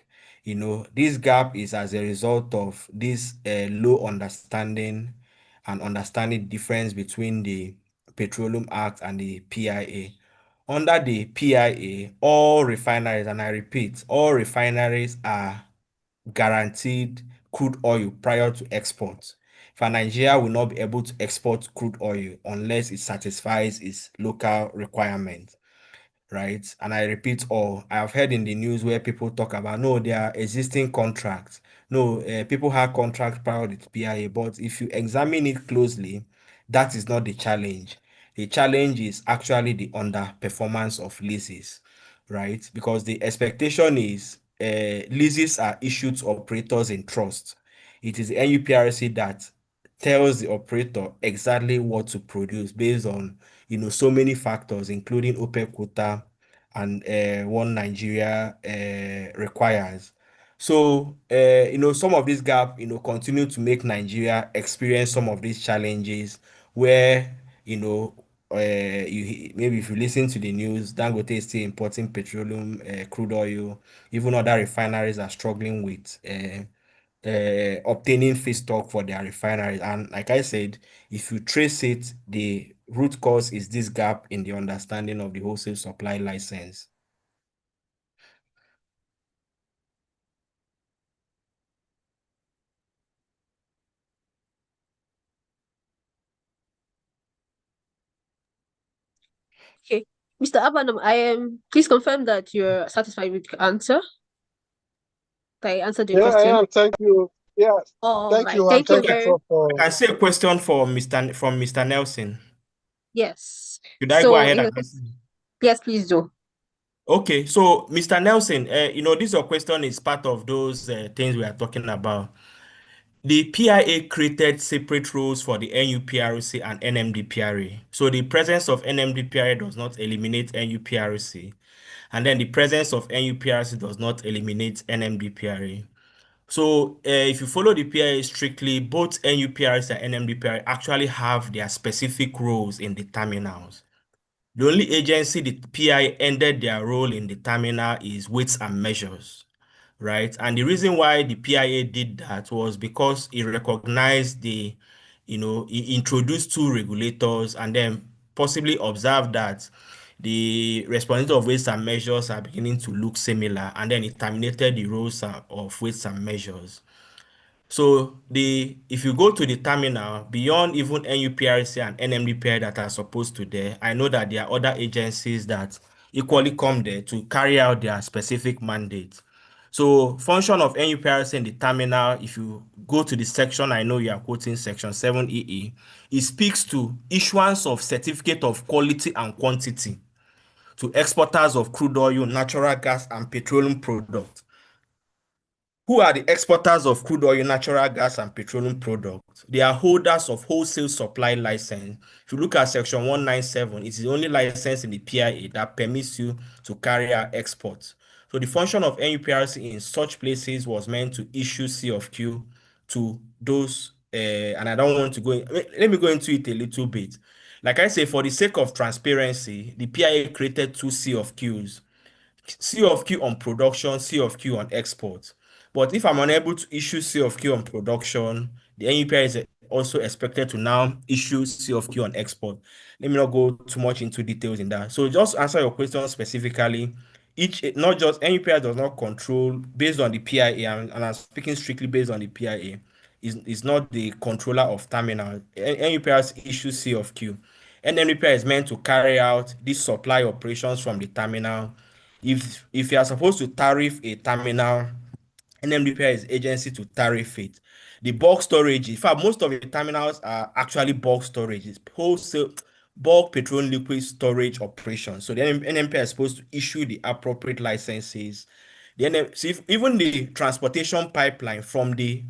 This gap is as a result of this low understanding and understanding difference between the Petroleum Act and the PIA. Under the PIA, all refineries, and I repeat, all refineries are guaranteed crude oil prior to export. For Nigeria will not be able to export crude oil unless it satisfies its local requirements, right? And I repeat, I've heard in the news where people talk about, no, there are existing contracts. No, people have contracts prior to PIA, but if you examine it closely, that is not the challenge. The challenge is actually the underperformance of leases, right? Because the expectation is leases are issued to operators in trust. It is the NUPRC that tells the operator exactly what to produce based on so many factors, including OPEC quota and what Nigeria requires. So, some of this gap, continue to make Nigeria experience some of these challenges where, maybe if you listen to the news, Dangote is still importing petroleum, crude oil. Even other refineries are struggling with obtaining feedstock for their refineries. And like I said, if you trace it, the root cause is this gap in the understanding of the wholesale supply license. Okay. Mr. Abanom, please confirm that you're satisfied with your answer. That I answered your Yeah, I question. am. Thank you. Yeah, All thank right. you. And Thank you thank you very for I see a question from Mr. Nelson. Yes. Should I go So ahead and answer? yes, please do. Okay, so Mr. Nelson, this your question is part of those things we are talking about. The PIA created separate rules for the NUPRC and NMDPRA. So the presence of NMDPRA does not eliminate NUPRC, and then the presence of NUPRC does not eliminate NMDPRA. So if you follow the PIA strictly, both NUPRC and NMDPRA actually have their specific roles in the terminals. The only agency the PIA ended their role in the terminal is Weights and Measures, right? And the reason why the PIA did that was because it recognized it introduced two regulators and then possibly observed that the responsibility of Weights and Measures are beginning to look similar, and then it terminated the roles of Weights and Measures. So if you go to the terminal, beyond even NUPRC and NMDPRA that are supposed to there, I know that there are other agencies that equally come there to carry out their specific mandate. So function of NUPRC in the terminal, if you go to the section, I know you are quoting section 7EE, it speaks to issuance of certificate of quality and quantity to exporters of crude oil, natural gas, and petroleum products. Who are the exporters of crude oil, natural gas, and petroleum products? They are holders of wholesale supply license. If you look at section 197, it is the only license in the PIA that permits you to carry out exports. So the function of NUPRC in such places was meant to issue C of Q to those, and I don't want to go in, let me go into it a little bit. Like I say, for the sake of transparency, the PIA created two C of Qs. C of Q on production, C of Q on export. But if I'm unable to issue C of Q on production, the NUPRA is also expected to now issue C of Q on export. Let me not go too much into details in that. So just answer your question specifically. Not just NUPRA does not control based on the PIA, and I'm speaking strictly based on the PIA, is not the controller of terminal. NUPRA issues C of Q. And NUPRA is meant to carry out these supply operations from the terminal. If you are supposed to tariff a terminal, NMDPRA is agency to tariff it. The bulk storage, in fact, most of the terminals are actually bulk storage. It's wholesale bulk petroleum liquid storage operations. So the NMPA is supposed to issue the appropriate licenses. So even the transportation pipeline from the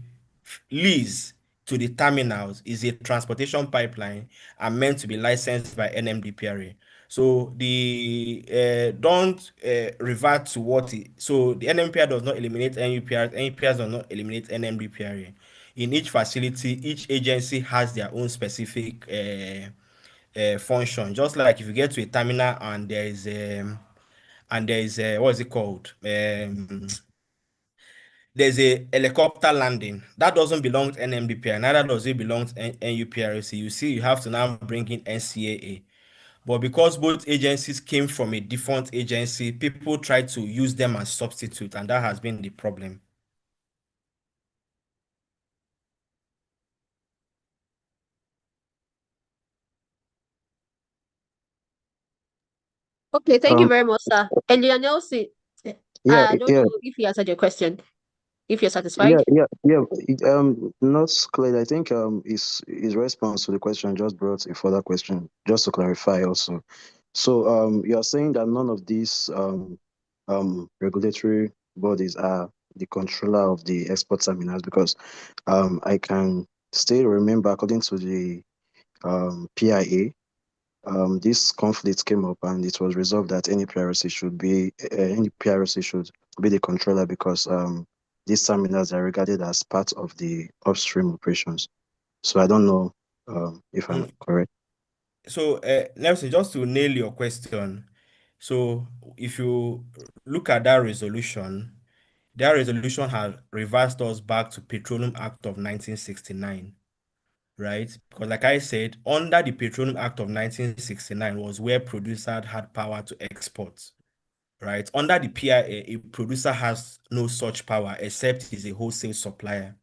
lease to the terminals is a transportation pipeline and meant to be licensed by NMDPRA. So don't revert to so the NMPR does not eliminate NUPR, NUPR does not eliminate NMDPRA. In each facility, each agency has their own specific function. Just like if you get to a terminal and there is what is it called? There's a helicopter landing that doesn't belong to NMDPR, neither does it belong to NUPRC. You see, you have to now bring in NCAA. But because both agencies came from a different agency, people try to use them as substitute, and that has been the problem. Okay, thank you very much, sir. And Nelson, Yeah, I don't yeah, know if he answered your question. If you're satisfied. yeah. Not clear. I think his response to the question just brought a further question, just to clarify also. So you're saying that none of these regulatory bodies are the controller of the export terminals, because I can still remember, according to the PIA, this conflict came up and it was resolved that any PRC should be the controller, because these terminals are regarded as part of the upstream operations. So I don't know if I'm correct. So, Nelson, just to nail your question, so if you look at that resolution has reversed us back to Petroleum Act of 1969, right? Because like I said, under the Petroleum Act of 1969 was where producer had power to export, right? Under the PIA, a producer has no such power except he's a wholesale supplier.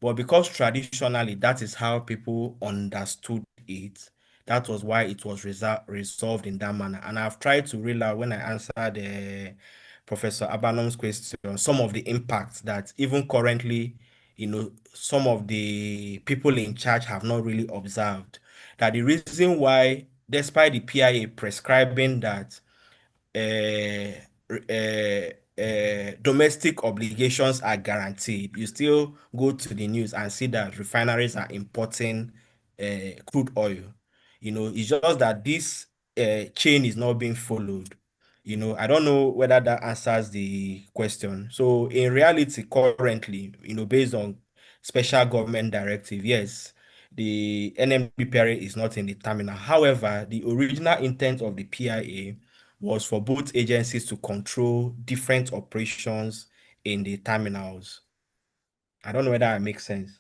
But because traditionally that is how people understood it, that was why it was resolved in that manner. And I've tried to reel out, when I answered Professor Abanom's question, some of the impacts that even currently, some of the people in charge have not really observed. That the reason why, despite the PIA prescribing that domestic obligations are guaranteed, you still go to the news and see that refineries are importing crude oil. It's just that this chain is not being followed. I don't know whether that answers the question. So in reality, currently, based on special government directive, yes, the NMDPRA is not in the terminal. However, the original intent of the PIA was for both agencies to control different operations in the terminals. I don't know whether that makes sense.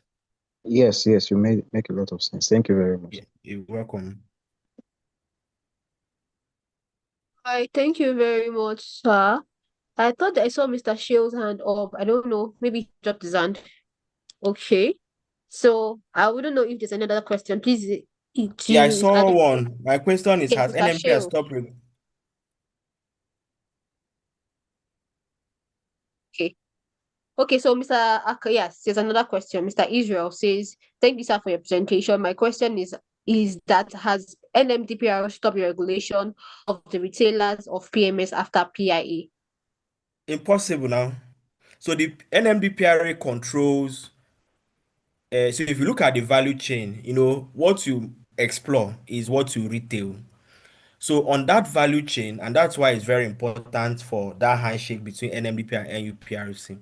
Yes, you make a lot of sense. Thank you very much. Yeah, you're welcome. Hi, thank you very much, sir. I thought I saw Mr. Shields' hand up. I don't know. Maybe he dropped his hand. Okay. So I wouldn't know if there's another question. Please, Yeah, I saw one. My question is, Yes, has Mr. NMPR Shields. stopped? Okay, so Mr. Aka, yes, there's another question. Mr. Israel says, thank you, sir, for your presentation. My question is that has NMDPR stopped the regulation of the retailers of PMS after PIA? Impossible now. So the NMDPRA controls. So if you look at the value chain, what you explore is what you retail. So on that value chain, and that's why it's very important for that handshake between NMDPR and NUPRC.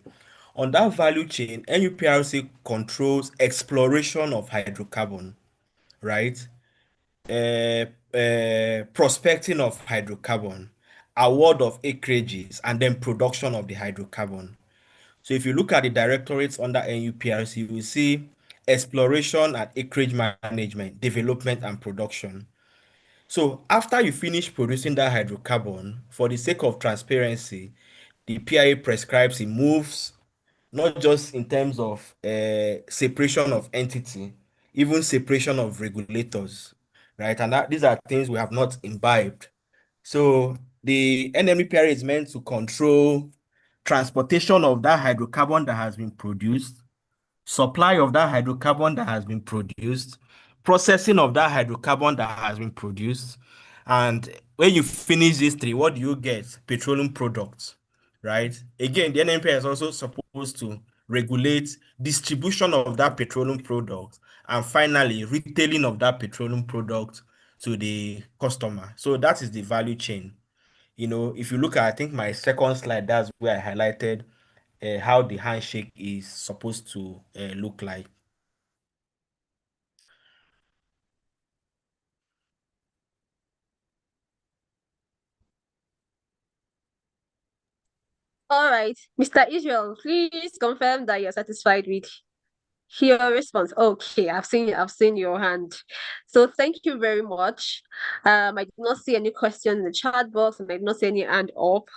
On that value chain, NUPRC controls exploration of hydrocarbon, right? Prospecting of hydrocarbon, award of acreages, and then production of the hydrocarbon. So if you look at the directorates under NUPRC, you will see exploration and acreage management, development, and production. So after you finish producing that hydrocarbon, for the sake of transparency, the PIA prescribes it moves not just in terms of separation of entity, even separation of regulators, right? And these are things we have not imbibed. So the NMDPRA is meant to control transportation of that hydrocarbon that has been produced, supply of that hydrocarbon that has been produced, processing of that hydrocarbon that has been produced, and when you finish these three, what do you get? Petroleum products, right? Again, the NNPA is also supposed to regulate distribution of that petroleum product, and finally, retailing of that petroleum product to the customer. So that is the value chain. If you look at, I think my second slide, that's where I highlighted how the handshake is supposed to look like. All right, Mr. Israel, please confirm that you're satisfied with your response. Okay, I've seen your hand. So thank you very much. I did not see any question in the chat box, and I did not see any hand up.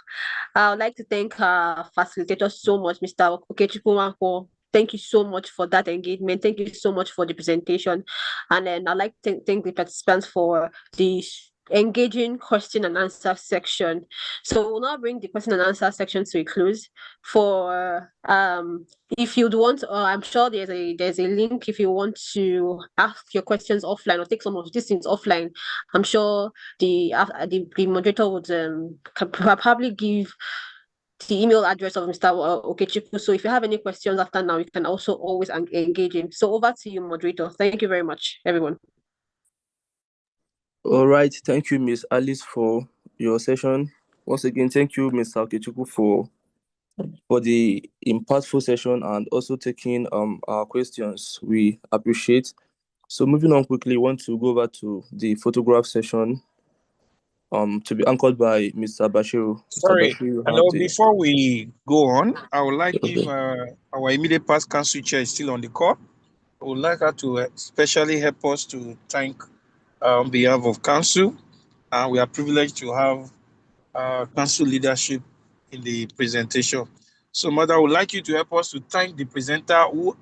I would like to thank our facilitator so much, Mr. Okechukwu. Thank you so much for that engagement. Thank you so much for the presentation. And then I'd like to thank the participants for the engaging question and answer section. So we'll now bring the question and answer section to a close. For if you'd want, I'm sure there's a link if you want to ask your questions offline or take some of these things offline. I'm sure the moderator would probably give the email address of Mr. Okechukwu. So if you have any questions after now, you can also always engage him. So over to you, moderator. Thank you very much, everyone. All right, thank you, Ms. Alice, for your session. Once again, thank you, Mr. Okechukwu, for the impactful session and also taking our questions. We appreciate. So moving on quickly, want to go over to the photograph session to be anchored by Mr. Bashiru. Sorry, Mr. Bashiru, hello. Before we go on, I would like Okay. if our immediate past council chair is still on the call, I would like her to especially help us to thank on behalf of council. We are privileged to have council leadership in the presentation. So, Mother, I would like you to help us to thank the presenter who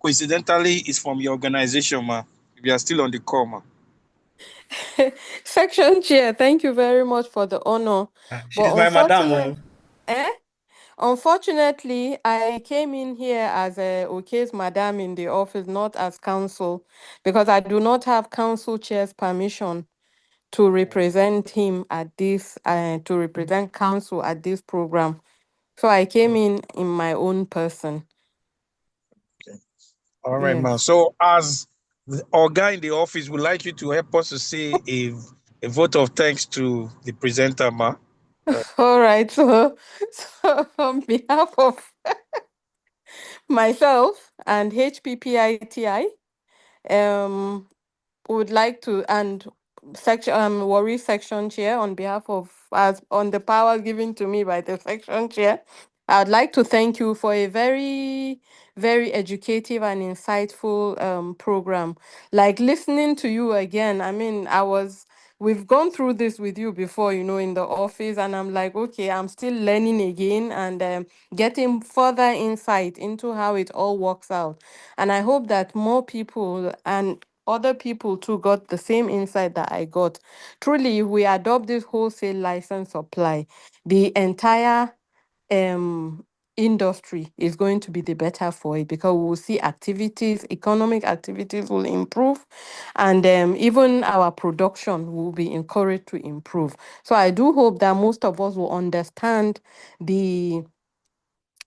coincidentally is from your organization, ma. We are still on the call, ma. Section chair, thank you very much for the honor. She's my madam. Unfortunately, I came in here as a Okey's madam in the office, not as council, because I do not have council chair's permission to represent him at this, to represent council at this program. So I came in my own person. Okay. All right, Yes. ma. So as our guy in the office, would like you to help us to say a vote of thanks to the presenter, ma. All right. So on behalf of myself and HPPITI, would like to, and section Worry section chair, on behalf of, as on the power given to me by the section chair, I'd like to thank you for a very, very educative and insightful program. Like listening to you again, I mean, we've gone through this with you before, in the office, and I'm like, okay, I'm still learning again and getting further insight into how it all works out. And I hope that more people and other people too got the same insight that I got. Truly, if we adopt this wholesale license supply, the entire industry is going to be the better for it, because we will see economic activities will improve, and even our production will be encouraged to improve. So I do hope that most of us will understand the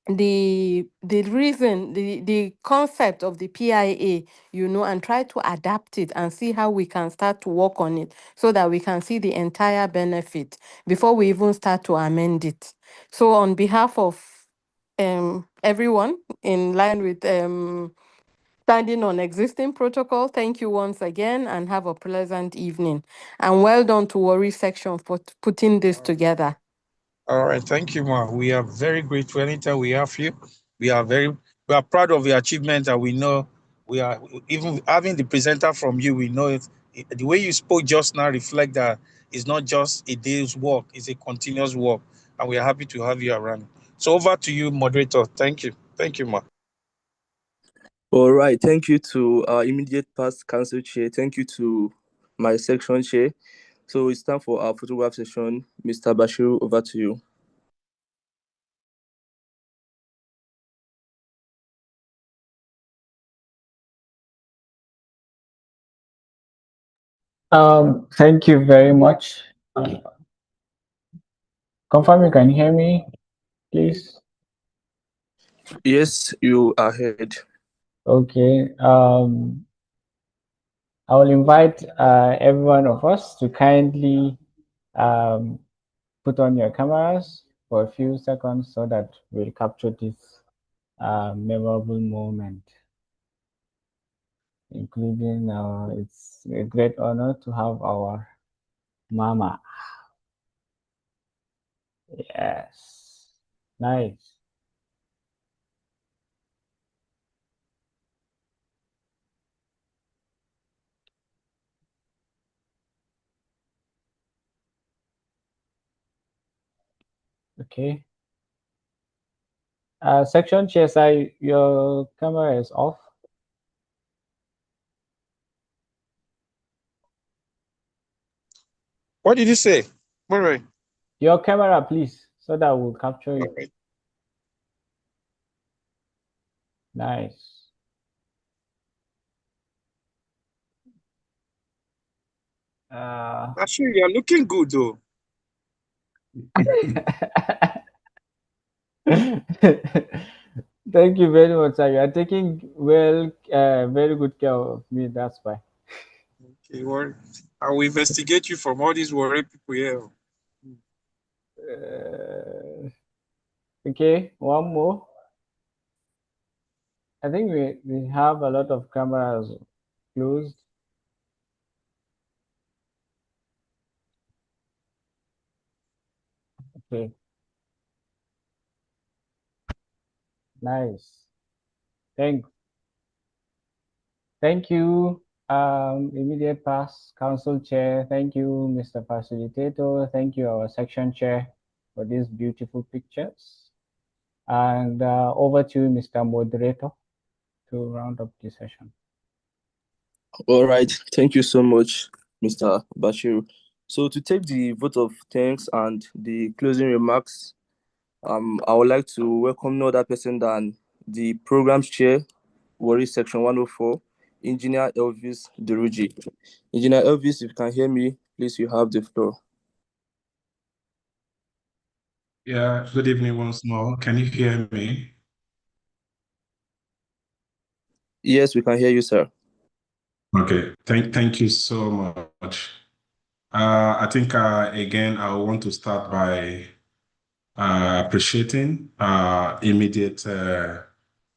reason, the concept of the PIA, and try to adapt it and see how we can start to work on it so that we can see the entire benefit before we even start to amend it. So on behalf of everyone, in line with standing on existing protocol, thank you once again and have a pleasant evening. And well done to Worry section for putting this together. All right, thank you, ma. We are very grateful anytime we have you. We are proud of your achievement, and we know we are, even having the presenter from you, we know the way you spoke just now reflect that it's not just a day's work, it's a continuous work, and we are happy to have you around. So over to you, moderator. Thank you. Thank you, ma. All right, thank you to our immediate past council chair. Thank you to my section chair. So it's time for our photograph session. Mr. Bashiru, over to you. Thank you very much. Confirm you can hear me, please. Yes, you are heard. Okay. I will invite every one of us to kindly put on your cameras for a few seconds so that we'll capture this memorable moment. Including it's a great honor to have our mama. Yes, nice. Okay. Section chair side, your camera is off. What did you say? All right. Your camera, please, so that we'll capture it. Right. Nice. Actually, you're looking good though. Thank you very much, sir. You are taking very good care of me. That's why. Okay, well, I will investigate you from all these worried people here. Okay, one more. I think we have a lot of cameras closed. Okay. Nice. Thank you, immediate past council chair. Thank you, Mr. Facilitator. Thank you, our section chair, for these beautiful pictures. And over to you, Mr. Moderator, to round up the session. All right. Thank you so much, Mr. Bashir. So to take the vote of thanks and the closing remarks, I would like to welcome no other person than the program's chair, Warri Section 104, Engineer Elvis Deruji. Engineer Elvis, if you can hear me, please, you have the floor. Yeah, good evening once more. Can you hear me? Yes, we can hear you, sir. Okay, thank you so much. I think again, I want to start by appreciating immediate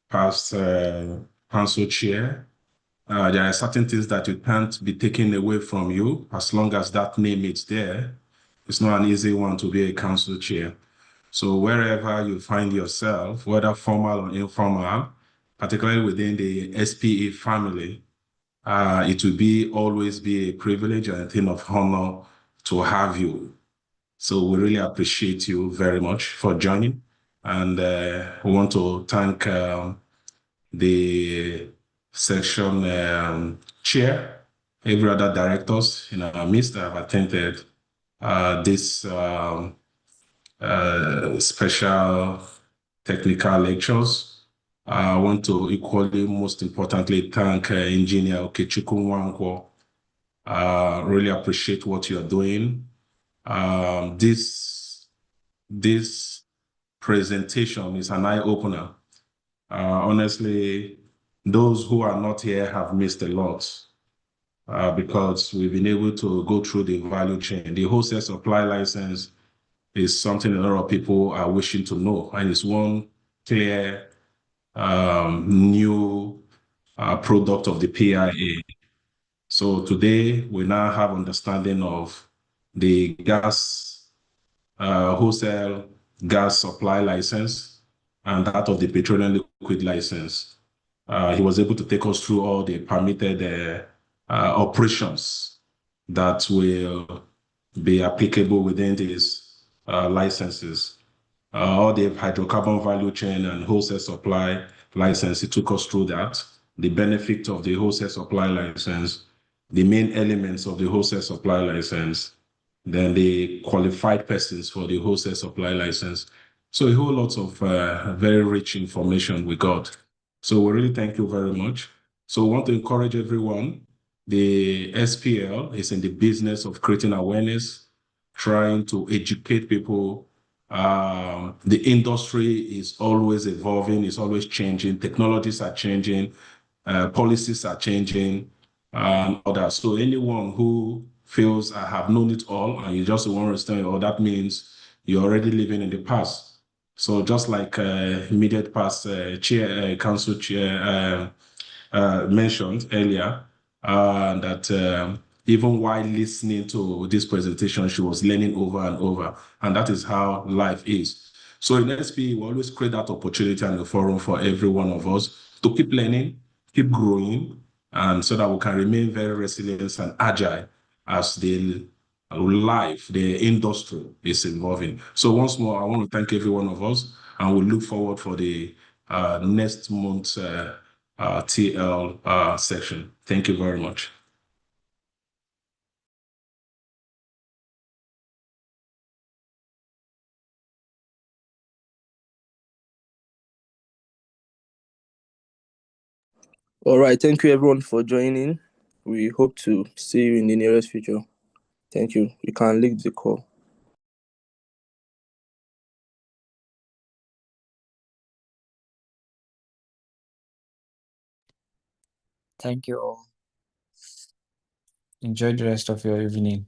past council chair. There are certain things that you can't be taken away from you as long as that name is there. It's not an easy one to be a council chair. So wherever you find yourself, whether formal or informal, particularly within the SPE family, it will always be a privilege and a thing of honor to have you. So we really appreciate you very much for joining. And we want to thank the section chair, every other directors in our midst that have attended this special technical lectures. I want to equally, most importantly, thank Engineer Okechukwu Nwankwo. Really appreciate what you're doing. This presentation is an eye-opener. Honestly, those who are not here have missed a lot because we've been able to go through the value chain. The wholesale supply license is something a lot of people are wishing to know, and it's one clear new product of the PIA. So today we now have understanding of the gas wholesale gas supply license and that of the petroleum liquid license. He was able to take us through all the permitted operations that will be applicable within these licenses. All the hydrocarbon value chain and wholesale supply license, he took us through that. The benefit of the wholesale supply license, the main elements of the wholesale supply license, then the qualified persons for the wholesale supply license. So a whole lot of very rich information we got. So we really thank you very much. So we want to encourage everyone The SPL is in the business of creating awareness, trying to educate people. The industry is always evolving, it's always changing. Technologies are changing, policies are changing, and all that. So anyone who feels I have known it all and you just want to understand, oh, that means you're already living in the past. So just like immediate past council chair mentioned earlier, that even while listening to this presentation, she was learning over and over, and that is how life is. So in SP, we always create that opportunity and a forum for every one of us to keep learning, keep growing, and so that we can remain very resilient and agile as the life, the industry is evolving. So once more, I want to thank every one of us, and we look forward for the next month's TL section. Thank you very much. All right, thank you everyone for joining. We hope to see you in the nearest future. Thank you. You can leave the call. Thank you all. Enjoy the rest of your evening.